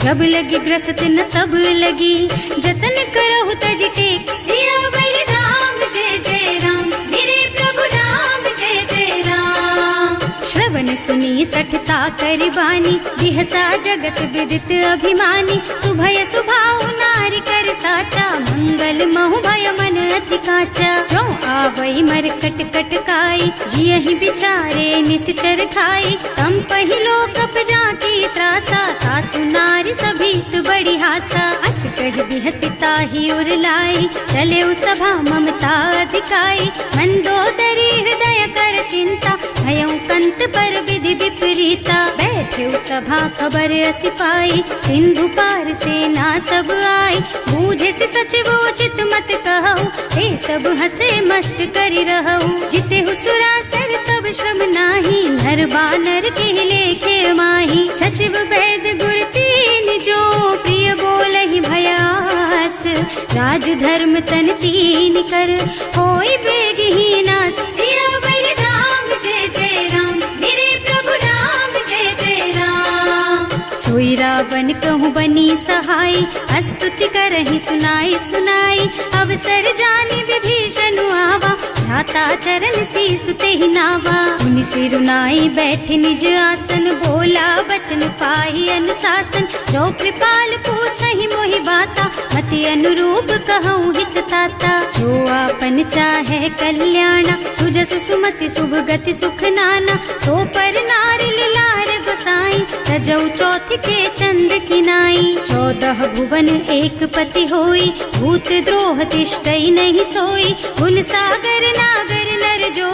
जब लगी ग्रसत न तब लगी, जतन करहु तज टेक। सियावर राम जय जय राम, मेरे प्रभु राम जय जय राम। श्रवण सुनी सठता कर बानी, बिहसा जगत विदित अभिमानी। सुभय सुभाउ नारी कर साचा, मंगल महु भय मन अति काचा। जो आवई मरकट कटकाई, जियहि बिचारे निश्चर खाई। तम पहिलो कप जाकी त्रासा, सासु नारी सभीत बड़ी हासा। अस कह बिहसिता ही उर लाई, चले सभा ममता अधिकाई। मंदोदरी हृदय कर चिंता, भयउ कंत पर विधि विपरीता। बैठे सभा खबर असी पाई, सिंधु पार सेना सब आई। बूझे से सचिव उचित मत कहु, हे सब हसे मस्त करि रहु। जिते हुसुरासर तब श्रम नाही, नर बानर के लेखे माही। सचिव वैद गुर तीन जो, प्रिय बोलहि भयास। राज धर्म तन तीन कर, होई बेगहि नास। सियावर राम जय जय राम, मेरे प्रभु राम जय जय राम। सोई रावण कहूँ बनी सहाय, स्तुति करहि सुनाई सुनाई। अवसर जानी विभीषण आवा, भ्राता चरण सीसु तेहि नावा। मुनि सिरुनाई बैठ निज आसन, बोला बचन पाहि अनुशासन। जो कृपाल पूछहि मोहि बाता, मति अनुरूप कहूँ हित ताता। जो आपन चाहे कल्याणा, सुजसु सुमति शुभ गति सुख नाना। सो पर नारी लार गोसाई, तजौ चौथ के चंद किनाई। 14 भुवन एक पति होई, भूत द्रोह तिष्ठई नहीं सोई। गुण सागर नागर नर जो,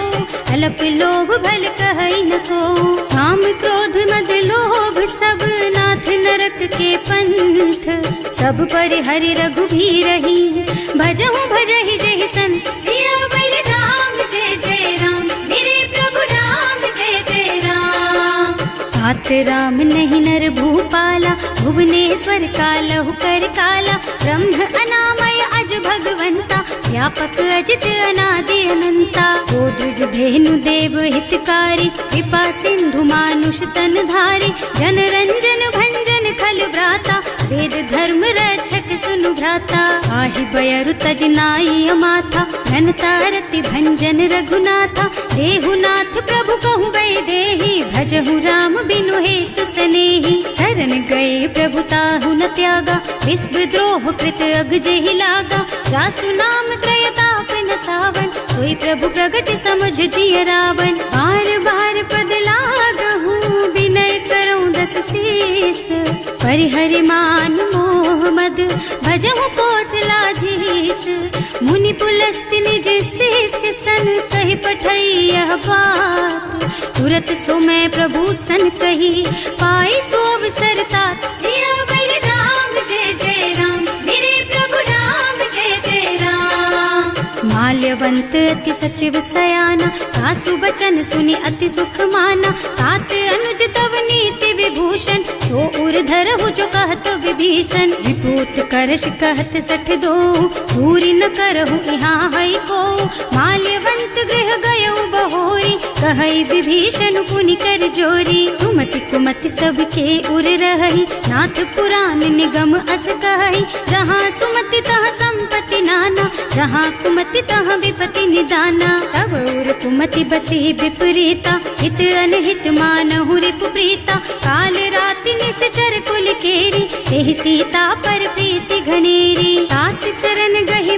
अल्प लोभ भल कहई न को। काम क्रोध मद लोभ सब, नाथ नरक के पंथ। सब पर हरि रघुबीरहि, भजहु भजहि जहि संत। सियावर राम जय जय राम, मेरे प्रभु राम जय जय राम। तात राम नहीं नर भूपाला, भुवनेश्वर कालहु कर काला। ब्रह्म अनामय अज भगवंता, व्यापक अजित अनादि अनंता। गोदुज धेनु देव हितकारी, कृपा सिंधु मानुष तन धारी। जन रंजन भंजन खल भ्राता, वेद धर्म रक्षक सुनु भ्राता। आहि बयरु तज नाई अमाथा, घनता रति भंजन रघुनाथा। देहुनाथ प्रभु कहु गए देहि, भजहु राम बिनु हेतु सनेहि। शरण गए प्रभु ताहु न त्यागा, विश्व द्रोह कृत अग जेहि लागा। जासु नाम त्रय ताप न सावन, सोई प्रभु प्रगट समुझ जिय रावण। बार बार पद लागहु, विनय करऊं दस शीस। परिहरि मान मोह मद, भजहु कौशलाधीश। मुनि पुलस्त्य निज शिष्य सन, कहि पठई यह बात। तुरत सो मैं प्रभु सन कही, पाई सो अवसर तात। सियावर राम जय जय राम, मेरे प्रभु राम जय जय राम। माल्यवंत अति सचिव सयाना, सासु बचन सुनि अति सुख माना। तात अनुज तव नीति विभूषण, सो उर धरहु जो कहत विभीषण। विभूत करश कहत सठ दो, दूरी न करहु यहाँ हई को। माल्यवंत गृह गयो बहोरी, कहई विभीषण पुनि कर जोरी। सुमति कुमति सबके उर रहई, नाथ पुराण निगम अस कहई। जहाँ सुमति तहाँ संपत्ति नाना, जहाँ कुमति तहाँ विपति निदाना। तब उर कुमति बसी विपरीता, हित अनहित मानहु रिपु प्रीता। काल राति निश्चर कुल केरी, एहि सीता पर प्रीति घनेरी। तात चरण गहि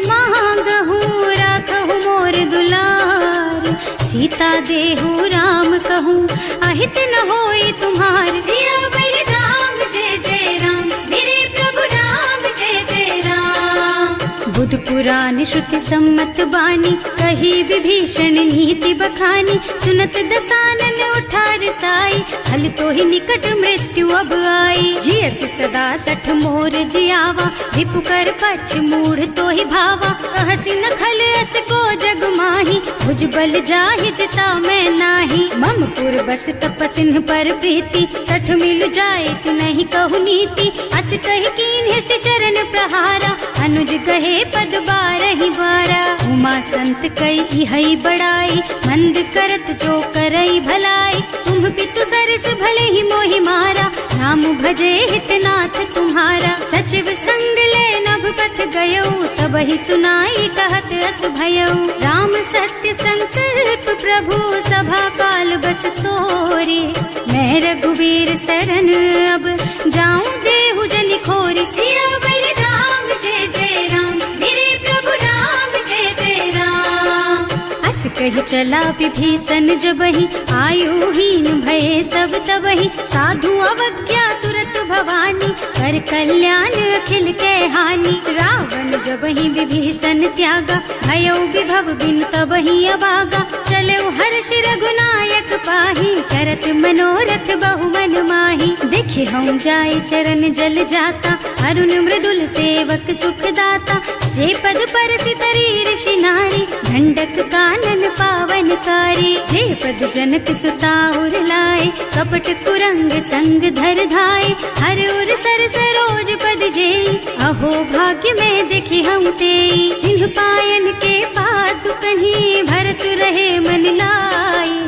सहित न होई तुम्हार। सियावर राम जय जय राम, मेरे प्रभु राम जय जय राम। बुध पुराण श्रुति सम्मत बानी, कही विभीषण नीति बखानी। सुनत दसानन उठार साई, हल तो ही निकट मृत्यु अब आई। जियस सदा सठ मोर जियावा, रिपु कर पछ मूढ़ तो ही भावा। कहसी न खल अस को जग माही, भुज बल जाहि जिता मैं नाही। मम पुर बस तपसिन पर प्रीति, सठ मिल जाए तु नहीं कहु नीति। अस कहि कीन्हे से चरण प्रहारा, अनुज कहे पद बारहि बारा। उमा संत कई इहई बड़ाई, मंद करत जो करई भलाई। तुम पितु सरस भले ही मोहि मारा, नाम भजे हितनाथ तुम्हारा। सचिव संग ले नभ पथ गयो, सबहि सुनाई कहत अस भयो। राम सत्य संकल्प प्रभु, सभा काल बस तोरे। मैं रघुवीर शरण अब, जाऊं देहु जनि खोरी। सियावर राम जय जय राम, मेरे प्रभु राम जय जय राम। अस कही चला विभीषण जबहि, आयुहीन भये सब तबहि। साधु अवज्ञा तुरत भवानी, कर कल्याण अखिल के हानि। रावण जबहि विभीषण त्यागा, भयो विभव बिन तबहि अभागा। चलो हर्ष रघुनायक पाहि, करत मनोरथ बहु मन माहि। देखे हम जाय चरण जल जाता, अरुण मृदुल सेवक सुख दाता। जे पद पर सितरी ऋषि नारी, ढंडक कानन पावन कारी। जे पद जनक सुता उर लाए, कपट कुरंग संग धर धाय। हर उर सर सरोज पद जेई, अहो भाग्य में देखी हम तेई। जिन्ह पायन के पादु कहीं, भरत रहे मन लाई।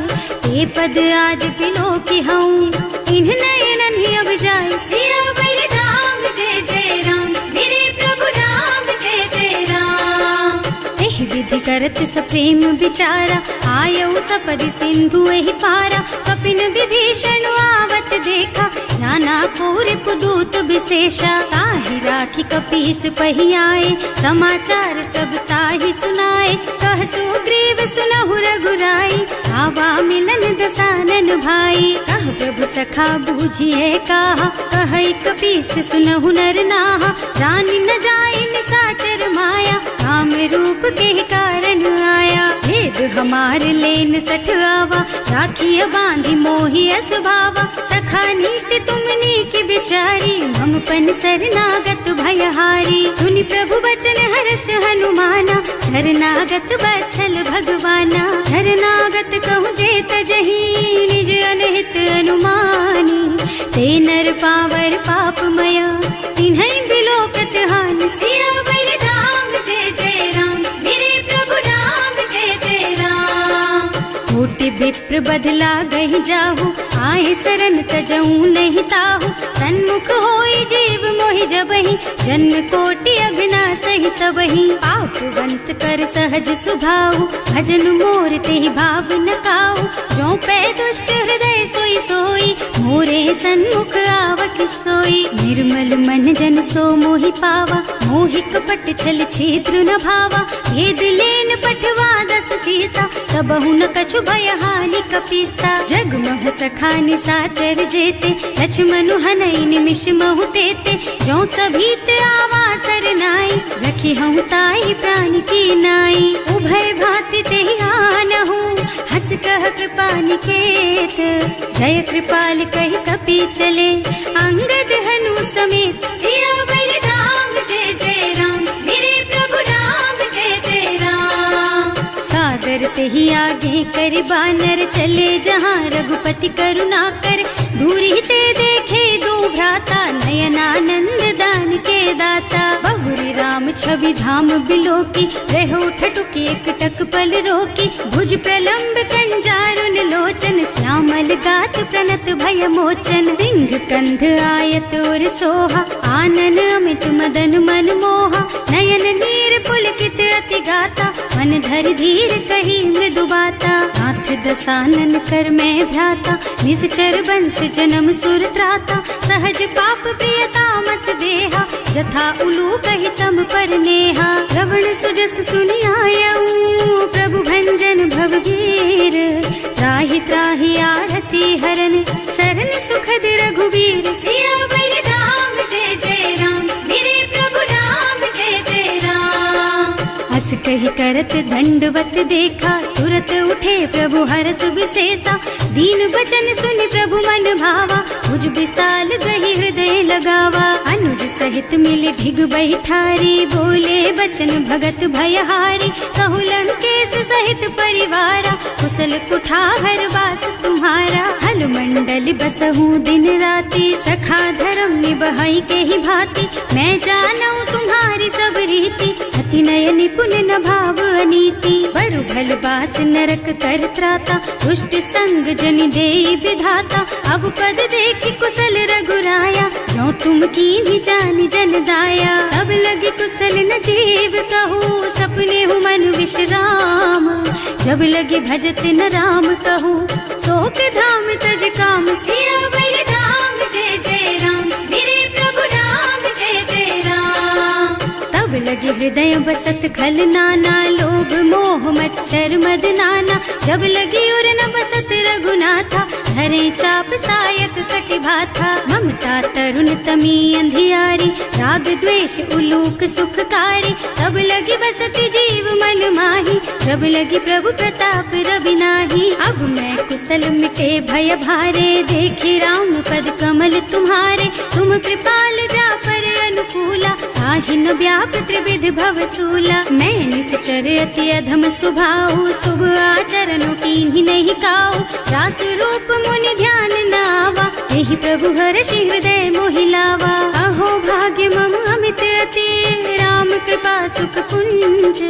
ते पद आज बिलो की हूँ, इन्ह नयनन ही अब जाए। सियावर राम जय जय राम, मेरे प्रभु राम जय जय राम। एहि विधि करत सप्रेम विचारा, आयौ सपदि सिंधु एहि पारा। कपिन विभीषण आवत देखा, नाना कोर पुदूत विशेषा। ताहि राखी कपीस पहि आए, समाचार सब ताहि सुनाए। कह सुग्रीव सुनहु रघुराई, आवा मिलन दसानन भाई। कह प्रभु सखा बूझिए कहा, कहै कपीस सुनहु नर नाहा। रानी न जाए निशाचर माया, राम रूप के कारण आया। भेद हमार लेन सठ आवा, राखिय बांधि मोहि असभावा। सखा नीति तुमनी की बिचारी, मम पन शरणागत भयहारी। सुनि प्रभु वचन हर्ष हनुमाना, शरणागत बछल भगवाना। शरणागत कहूँ जे तजहि, निज अनहित अनुमानी। ते नर पावर पापमय, तिन्है बिलोकत हानि। सियावर राम जय जय राम, मेरे प्रभु राम जय जय राम। कोटि विप्र बदला गहि जाहु, आए शरण तजऊ नहीं ताहु। सन्मुख होई जीव मोहि जबहि, जन्म कोटि अघना सहि तबहि। पापवंत कर सहज सुभाऊ, भजन मोर तेहि भाव न काऊ। जो पै दुष्ट हृदय सोई सोई, मोरे सन्मुख आवत सोई। निर्मल मन जन सो मोहि पावा, मोहि कपट छल छिद्र न भावा। भेद लेन पठवा दस सीसा, तबहु न कछु भय हानि कपीसा। जग महु सखा निशाचर जेते, लक्ष्मण हनई निमिष महु तेते। जो सभीत आवा सरनाई, रखी हूँ ताई प्राण की नाई। उभय भांति तेहि आनहु, हस कह कृपा निकेत। जय कृपाल कहि कपि चले, अंगद हनु समेत। सियावर राम जय जय राम, मेरे प्रभु राम जय जय राम। सादर तेहि आगे कर बानर, चले जहाँ रघुपति करुणा कर। दूरी ते देखे दो भ्राता, नयनानंद दान के दाता। बहुरी राम छवि धाम बिलोकी, रहो ठटुकी एकटक पल रोकी। भुज प्रलंब कंजारुन लोचन, श्यामल गात प्रणत भय मोचन। सिंह कंध आयत और सोहा, आनन अमित मदन मन मोहा। नयन नीर पुलकित अति गाता, मन धर धीर कही मृदु बाता। नाथ दसानन कर मैं भ्राता, निश्चर बंस जन्म सुर त्राता। सहज पाप प्रिय तामस देहा, जथा उलू कहि तम पर नेहा। श्रवण सुजस सुनि आयऊ, प्रभु भंजन भवभीर। त्राहि त्राहि आरती हरन सरन सुखद रघुबीर। सियावर राम जय जय राम, मेरे प्रभु राम जय जय राम। हस कही करत दंडवत देखा, तुरत उठे प्रभु हरस विशेषा। दीन बचन सुनि प्रभु मन भावा, भुज विशाल गही हृदय लगावा। अनुज सहित मिली ढिग बैठारी, बोले बचन भगत भयहारी। कहु लंकेश सहित परिवारा, कुशल कुठार वास तुम्हारा। हल मंडल बसहु दिन राति, सखा धर्म निबहाई के ही भांति। मैं जानऊ तुम्हारी सब रीति, अति नय निपुण न भाव अनीति। बरु भल बास नरक कर त्राता, दुष्ट संग जनि देई विधाता। अब पद देखि कुशल रघुराया, जो तुम कीन्ही जानि जन दाया। तब लगी कुशल न जीव कहूँ, सपने हूँ मन विश्राम। जब लगी भजत न राम कहूँ, शोक धाम तज काम। सियावर राम जय जय राम, मेरे प्रभु राम जय जय राम। तब लगी हृदय बसत खल नाना, लोभ मोह मच्छर मद नाना। जब लगी उर न बसत रघुनाथा, धरे चाप सायक कटि भाथा। ममता तरुण तमी अंधियारी, राग द्वेष उलूक सुखकारी। तब लगी बसती जीव मन माही, जब लगी प्रभु प्रताप रवि नाही। अब मैं कुशल मिटे भय भारे, देखी राम पद कमल तुम्हारे। तुम कृपाल जा पर अनुकूला, ताहि न व्याप त्रिविध भव सूला। मैं निश्चर अति अधम स्वभाव, शुभ आचरणों कीन्ही नहीं काऊ। रास रूप मुनि ध्यान न आवा, यही प्रभु हर्षि हृदय मोहि लावा। अहो भाग्य मम अमित अति, राम कृपा सुख पुंज।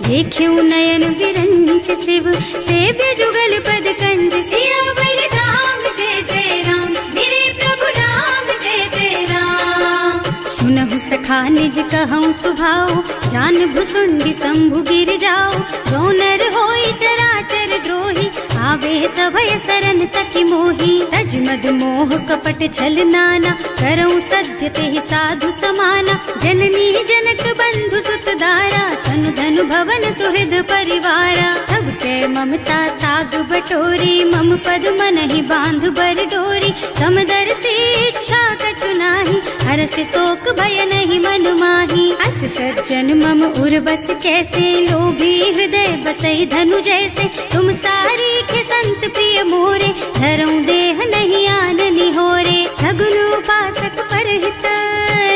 देख्यऊ नयन विरंच शिव, सेव्य जुगल पद कंज। सियावर राम जय जय राम, मेरे प्रभु राम जय जय राम। सुनहु सखा निज कहऊँ सुभाऊ, जान भुसुंडी शंभु गिर जाओ। जो नर होई चराचर द्रोही, आवे सभय सरन तकी मोही। तज मद मोह कपट छल नाना, करऊँ सत्य तेहि साधु समाना। जननी जनक बंधु सुत दारा, तनु धनु भवन सुहृद परिवारा। तब के ममता ताग बटोरी, मम पद मनहि बांध बर डोरी। समदर्शी इच्छा कछु नाही, हर्ष शोक भय नहीं मन माही। अस सज्जन मम उर बस कैसे, लोभी हृदय बसई धनु जैसे। तुम सारी के संत प्रिय मोरे, धरऊं देह नहीं आन निहोरे। सगुन उपासक परहित,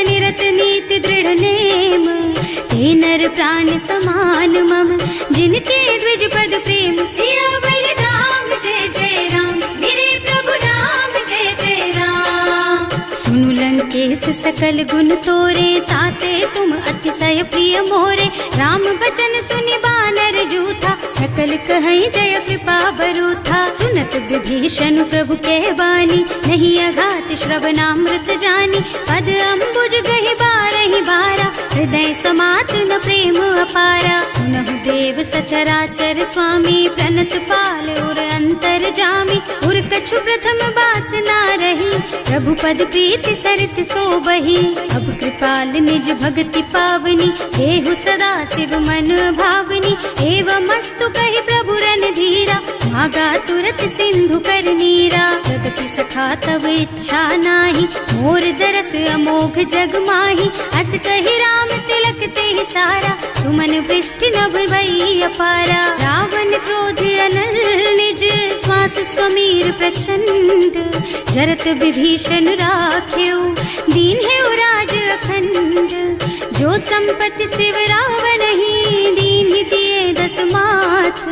निरत नीति दृढ़ नेम। ते नर प्राण समान मम, जिनके द्विज पद प्रेम। सियावर राम जय जय राम, मेरे प्रभु राम जय जय राम। सुनु लंकेश सकल गुण तोरे, ताते तुम अतिशय प्रिय मोरे। राम बचन सुनि बानर जूथा, सकल कहई जय कृपा बरूथा। सुनत विभीषण प्रभु के बानी, नहीं अघात श्रवणामृत जानी। पद अम्बुज गहि बारहि बारा, हृदय समात न प्रेम अपारा। सुनहु देव सचराचर स्वामी, प्रणत पाल उर अंतर जामी। उर कछु प्रथम बास ना रही, प्रभु पद प्रीति सरित सोबही। अब कृपाल निज भक्ति पावनी, देहु सदा शिव मन भावनी। एवं मस्तु कहि प्रभु रन धीरा, मागा तुरत सिंधु कर नीरा। जगति सखा तब इच्छा नाही, मोर दरस अमोघ जग माही। अस कहि राम तिलक तेहि सारा, तुमन वृष्टि नभ भई अपारा। रावण क्रोध अनल निज, श्वास स्वमीर प्रचंड। जरत विभीषण राख्यो, दीन है राज अखंड। जो संपत्ति शिव रावण ही, दीन ही दिए दस माथ।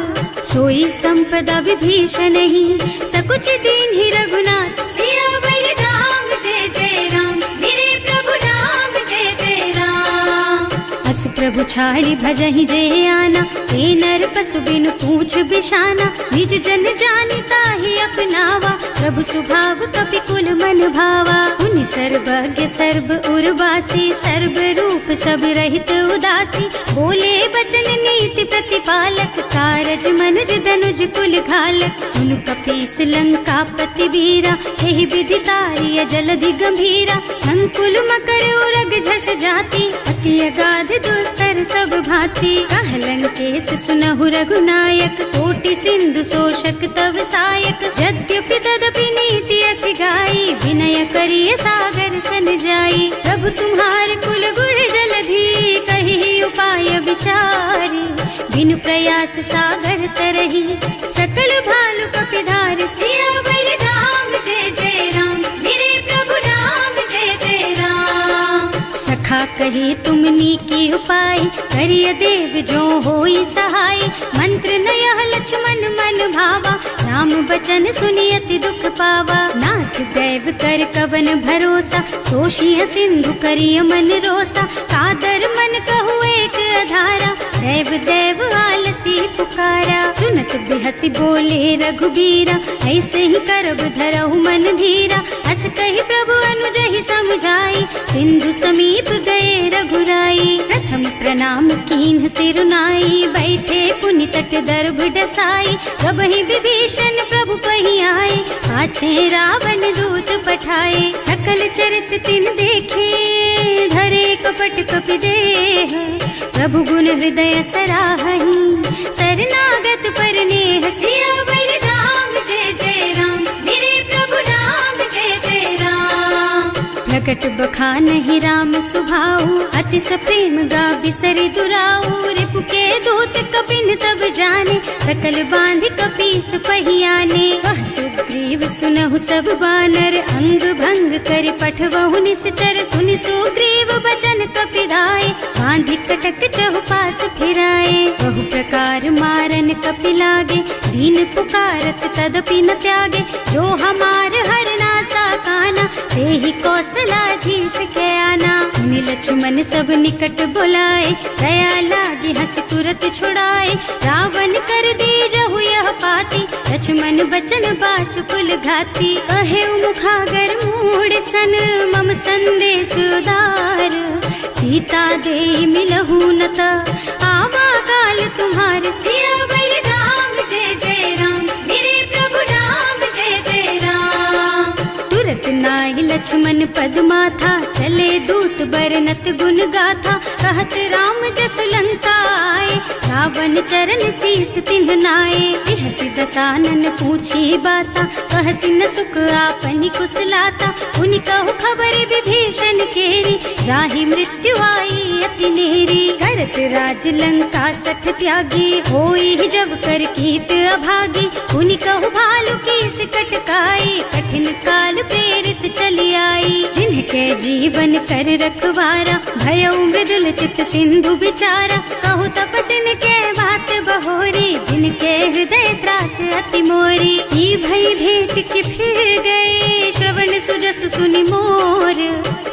सोई संपदा विभीषण ही, सकुच दीन ही रघुनाथ। सियावर राम जय जय राम, मेरे प्रभु राम जय जय राम। अस प्रभु छाड़ी भजहि जय आना, ते नर पशु बिनु पूछ बिशाना। निज जन जानिता ही अपनावा, प्रभु स्वभाव कपि कुल मन भावा। उनि सर्वज्ञ सर्व उर्वासी, सर्व रूप सब रहित उदासी। बोले बचन नीति प्रतिपालक, कारज मनुज धनुज कुल घालक। सुनु कपीस लंकापति वीरा, एहि विधि तारिय जलधि गंभीरा। संकुल मकर उरग झष जाति, अति अगाध दुस्तर सब भांति। कह लंकेश सुनहु रघुनायक, कोटि सिंधु शोषक तव सायक। यद्यपि तदपि विनय करिए सागर सन जाई। प्रभु तुम्हार कुल गुण जलधि कही उपाय विचारी। बिनु प्रयास सागर तरही सकल भालु कपिधार। सियावर राम जय जय राम मेरे प्रभु राम जय जय राम। सखा कहे तुमनी की उपाय करिय देव जो होई सहाय। मंत्र नयह लक्ष्मण मन भावा राम बचन सुनियति दुख पावा। नाथ दैव कर कवन भरोसा सोशिय सिंधु करिय मन रोसा। कादर मन कहु एक अधारा देव देव आलसी पुकारा। सुनत बिहसी बोले रघुबीरा ऐसे ही करब धरहु मन धीरा। हस कही प्रभु अनुजहि समझाई सिंधु समीप गए रघुराई। प्रथम प्रणाम कीन्ह सिरुनाई बैठे पुनि तट दर्भ डसाई। प्रभहि विभीषण प्रभु कहि आए पाछे रावण दूत पठाए। सकल चरित तिन देखे धरे कपट कपि देह। प्रभु गुण हृदय सराहहि शरणागत पर नेह। सियावर राम जय जय राम मेरे प्रभु राम जय जय राम। प्रकट बखानहि राम सुभाऊ अति सप्रेम गा बिसरि दुराऊ। रिपु के दूत कपिन तब जाने सकल बांधि कपीस पहियाने। वह सुग्रीव सुनहु सब बानर अंग भंग कर पठवहु निश्चर। सुनि सुग्रीव बचन कपिधाय बांधि कटक चहुपास फिराए। बहु प्रकार मारन कपि लागे दीन पुकारत तदपि न त्यागे। जो हमार हरनासा काना तेहि कौशलाधीश के आना। मुनि लक्ष्मण सब निकट बुलाए दया लागी हंस तुरत छुड़ाए। रावण कर दीजहु यह पाती लक्ष्मण बचन बाचुकुल घाती। कहे मुखागर मूढ़ सन मम संदेश उदार। सीता दे मिलहु न ता आवा काल तुम्हार। सियावर राम जय जय राम मेरे प्रभु राम जय जय राम। तुरत नाहि लक्ष्मण पद माथा चले दूत बरनत गुण गाथा। कहत राम जस लंका आए रावण चरण शीस तिन्ह नाए। बिहसि दसानन पूछी बाता कहसि न सुख आपनि कुशलाता। उनि कहु खबर विभीषण केरी जाहि मृत्यु आई अति नेरी। करत राज लंका सठ त्यागी होई जब कर कीट अभागी। उनि कहु भालु कीस कटकाई कठिन काल प्रेरित चली आई। जिनके जीवन कर रखवारा भयउ मृदुल चित सिंधु बिचारा। कहु तपसिन के बात बहोरी जिनके हृदय त्रास अति मोरी। ई भई भेंट के फिर गए श्रवण सुजस सुनि मोर।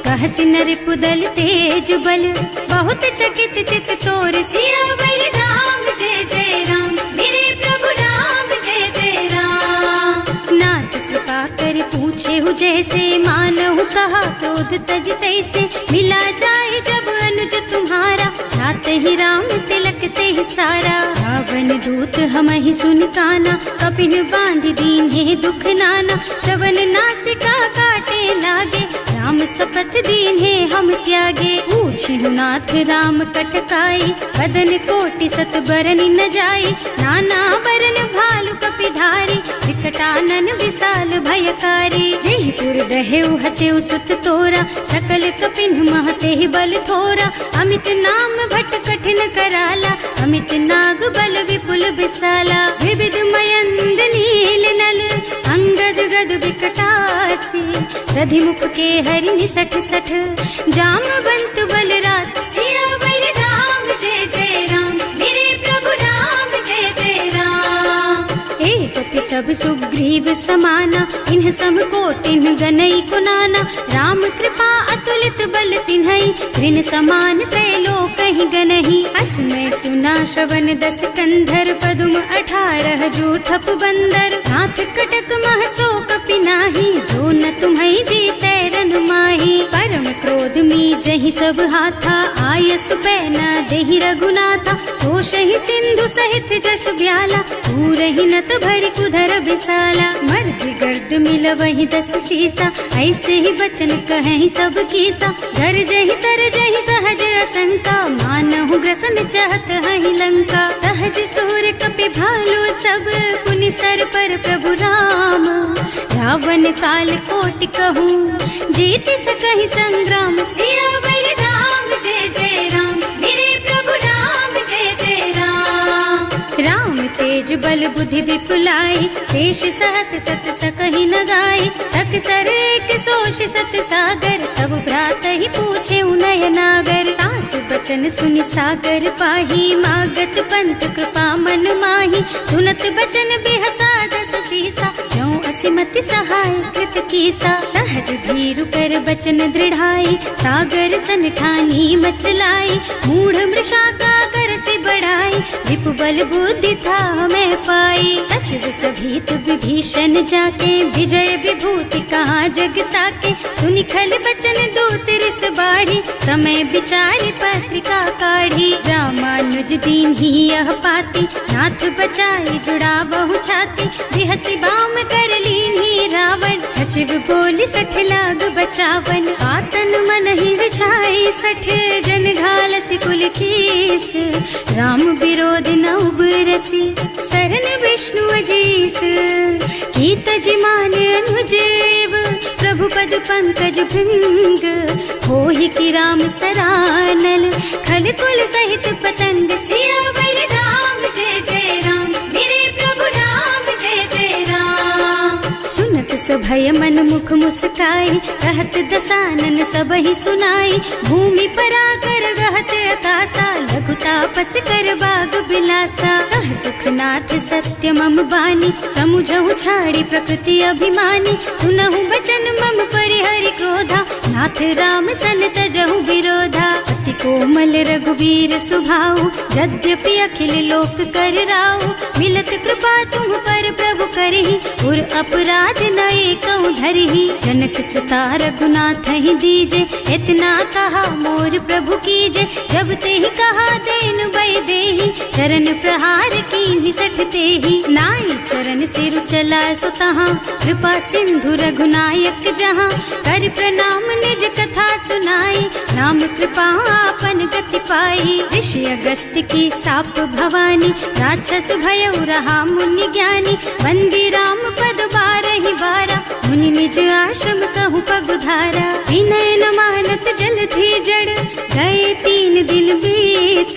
कहसि नर पुदल तेज बल बहुत चकित चित तोर। सियावर राम जय जय राम मेरे प्रभु राम जय जय राम। नाथ कृपा कर पूछे हु जैसे मानहु कहा क्रोध तज तैसे। मिला जाए जब अनुज तुम्हारा जाते ही राम तिलक ते ही सारा। रावण दूत हमहि सुन काना कपिन बांधि दीन्हे दुख नाना। श्रवण नासिका काटे लागे राम शपथ दीन्हे हम त्यागे। पूछिहु नाथ राम कटकाई बदन कोटि सत बरन न जाई। नाना बरन भालु कपिधारी विकटानन विशाल भयकारी। जेहि पुर दहेउ हतेउ सुत तोरा सकल कपिन महते ही बल थोरा। अमित नाम भट कठिन कराला अमित नाग बल विपुल विशाला। विविध मयंद नील नल अंगद गद विकटासी। दधिमुख के हरि निसठ सठ जामवंत बलराज। सियावर राम जय जय राम मेरे प्रभु राम जय जय राम। एक पति सब सुग्रीव समाना इन्ह सम कोटिन गनई कुनाना। राम कृपा अतुलित बल तिन्हई ऋण समान त्रैलोकहि गनहि। असमय सुना श्रवण दस कंधर पदुम 18 जूठप बंदर। नाथ कटक मह सो कपि नाही जो न तुम्हई जीतै रन माही। परम क्रोध मी जहि सब हाथा आयस पैना देहि रघुनाथा। सोषहि सिंधु सहित जश ब्याला पूरहि नत भरि कुधर विशाला। मर्द गर्द मिलवहि 10 सीसा ऐसे ही बचन कहें सब कीसा। घर जहि तर जहि सहज असंका मानहु ग्रसन चाहत हहि लंका। सहज सूर कपि भालु सब पुनि सर पर प्रभु राम। रावण काल को कोटि कहूँ, जीत सकहि संग्राम सियावर राम जय जय राम, मेरे प्रभु राम जय जय राम। राम तेज बल बुद्धि विपुलाई, शेष सहस सत सकहि न गाई, सक सर एक सोष सत सागर, तब भ्रात ही पूछे नयन नागर। तास बचन सुनि सागर पाही, मागत पंत कृपा मन माही, सुनत बचन बिहसा दस सीसा, ज्यों असिमति सहाय कृत कीसा। सहज धीरु कर बचन दृढ़ाई, सागर सन ठानी मचलाई, मूढ़ मृषा का कर से बढ़ाई, विपु बल बुद्धि था मैं पाई। सचिव सभीत विभीषण जाके, विजय विभूति कहाँ जग ताके, सुनि खल बचन दूत रिस बाढ़ी, समय विचारि पत्रिका काढ़ी। रामानुज दीन ही यह पाती, नाथ बचाई जुड़ा बहु छाती, बिहसी बाम कर लीन्ही रावण, सचिव बोली सठ लाग बचावन। आतन मन ही रिझाई सठ, जन घालसी कुल कीस, राम विरोध न उबरसी, सरन विष्णु अजीस। कीत जिमान अनुजेव, प्रभु पद पंकज भृंग, होहि की राम सरानल, खल कुल सहित पतंग। सियावर राम जय जय राम, मेरे प्रभु राम जय जय राम। सुनत सभय मन मुख मुस्काई, कहत दसानन सबहि सुनाई, भूमि पराकर गहत आकाशा, लघु तापस कर बाग बिलासा। कह सुखनाथ सत्य मम बानी, समुझहु छाड़ी प्रकृति अभिमानी, सुनहु बचन मम परिहरि क्रोधा, नाथ राम सन तजहु विरोधा। अति कोमल रघुवीर सुभाऊ, यद्यपि अखिल लोक कर राऊ, मिलत कृपा तुम पर प्रभु करहि, उर अपराध न एकौ धरहि। जनक सुता रघुनाथ ही दीजे, इतना कहा मोर प्रभु कीजे, जब ते ही कहा देन बई देहि, चरण प्रहार कीन्ही सठ तेहि। नाई चरण सिरु चला सो तहाँ, कृपा सिंधु रघुनायक जहाँ, कर प्रणाम निज कथा सुनाई, राम कृपा आपन गति पाई। ऋषि अगस्त्य की साप भवानी, राक्षस भयउ रहा मुनि ज्ञानी, बंदी राम पद बारहि बारा, मुनि निज आश्रम कहूँ पगुधारा। विनय न मानत जल थी जड़, गए 3 दिन बीत,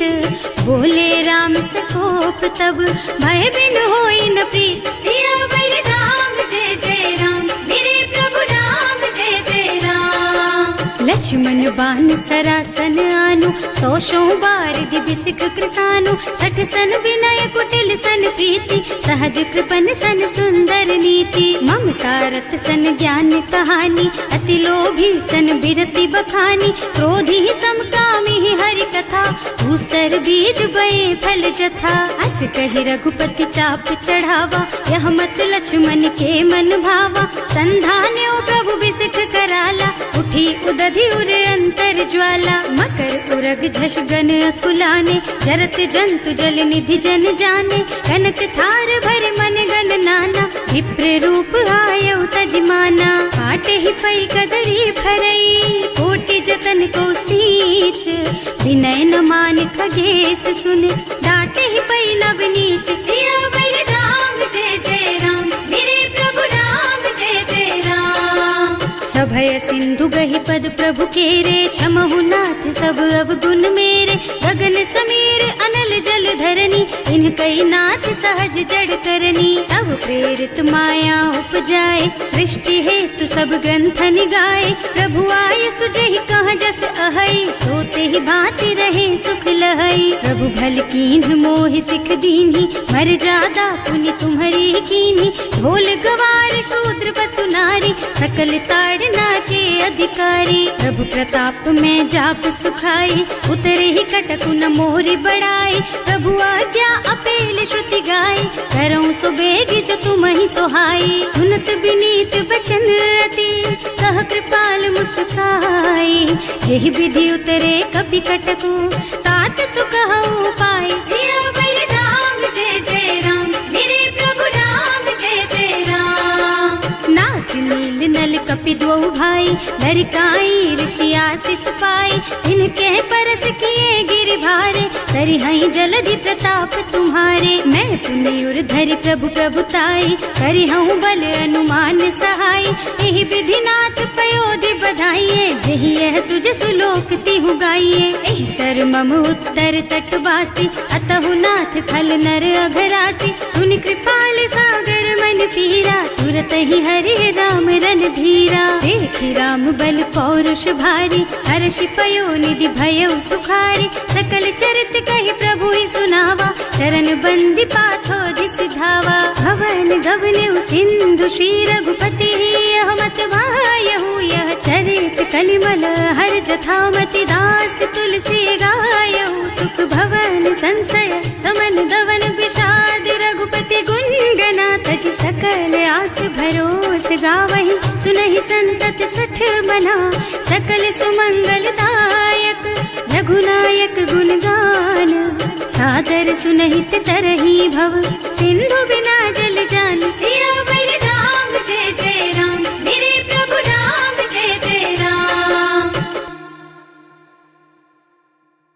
बोले राम सकोप तब, भय बिन होई न प्रीत। सियावर राम जय जय राम, मेरे प्रभु राम जय जय राम। लक्ष्मण बान सरासन आनु, 100 बार दिव्य सिख कृसानु, 60 सन विनय कुटिल सन प्रीति, सहज कृपन सन सुंदर नीति। ममता रत सन ज्ञान कहानी, अति लोभी सन बिरति बखानी, क्रोधी समकामी हरि कथा, दूसर बीज बये फल जथा। अस कहि रघुपति चाप चढ़ावा, यह मत लक्ष्मण के मन भावा, संधान्यो प्रभु बिसिख कराला, उठी उदधि उर अंतर ज्वाला। मकर उरग झष गन अकुलाने, जरत जंतु जल निधि जन जाने, कनक थार भर मन गन नाना, विप्र रूप आयउ तजमाना। काटे ही पई कदरी भरई, कोटि जतन को सींच, विनय न मान खगेश सुन, डांटे ही पई नव नीच। सियावर राम जय जय राम, मेरे प्रभु राम जय जय राम। सभय सिंधु गहि पद प्रभु केरे, क्षमहु नाथ सब अवगुण मेरे, गगन समीर अनल जल धरनी, इन्ह कई नाथ सहज जड़ करनी। तब प्रेरित माया उपजाए, सृष्टि हेतु सब ग्रंथन गाए, प्रभु आय सुजहि कह जस अहै, सोते ही भांति रहे सुख लहै। प्रभु भल कीन्ह मोहि सिख दीन्ही, मर्यादा पुनि तुम्हरी कीन्ही, ढोल गवार शूद्र बसु नारी, सकल ताड़ना के अधिकारी। प्रभु प्रताप में जाप सुखाई, उतरे ही कटकु न मोरि बड़ाई, प्रभु आज्ञा अपेल श्रुति गाई, करऊं सो बेग जो तुम ही सोहाई। सुनत विनीत बचन अति, कह कृपाल मुस्काई, यही विधि उतरे कपि कटकु, तात सुकहु पाई। सियावर राम जय जय राम, मेरे प्रभु राम जय जय राम। नाथ नील नल कपि दो भाई, लड़काई ऋषि आशीष पाई, इनके परस किए गिर भारे, करी हई जलधि प्रताप तुम्हारे। मैं पुण्य उर धरि प्रभु प्रभुताई, करी हूँ बल अनुमान सहाय, यही विधिनाथ पयोधि बधाइए, यही यह सुज सुलोक तिहु गाइए। एहि सर मम उत्तर तटवासी, अतहु नाथ खल नर अघरासी, सुनि कृपाल सागर मन पीरा, तुरत ही हरि राम रन धीरा। देखि राम बल पौरुष भारी, हर्षि पयोनिधि भयउ सुखारी, सकल चरित कहि प्रभु ही सुनावा, चरण बंदी पाथोधि सिधावा। भवन गगन सिंधु श्री रघुपति, यह मत वायहु यह चरित कलिमल हर जथामति, दास तुलसी गायहु सुख भवन संशय समन दवन विषाद, रघुपति गुण गना तज सकल आस भरोस गावहि, सुनहि संतत सठ मना, सकल सुमंगल दायक रघुनायक गुणगान, सादर सुनहित तरहि भव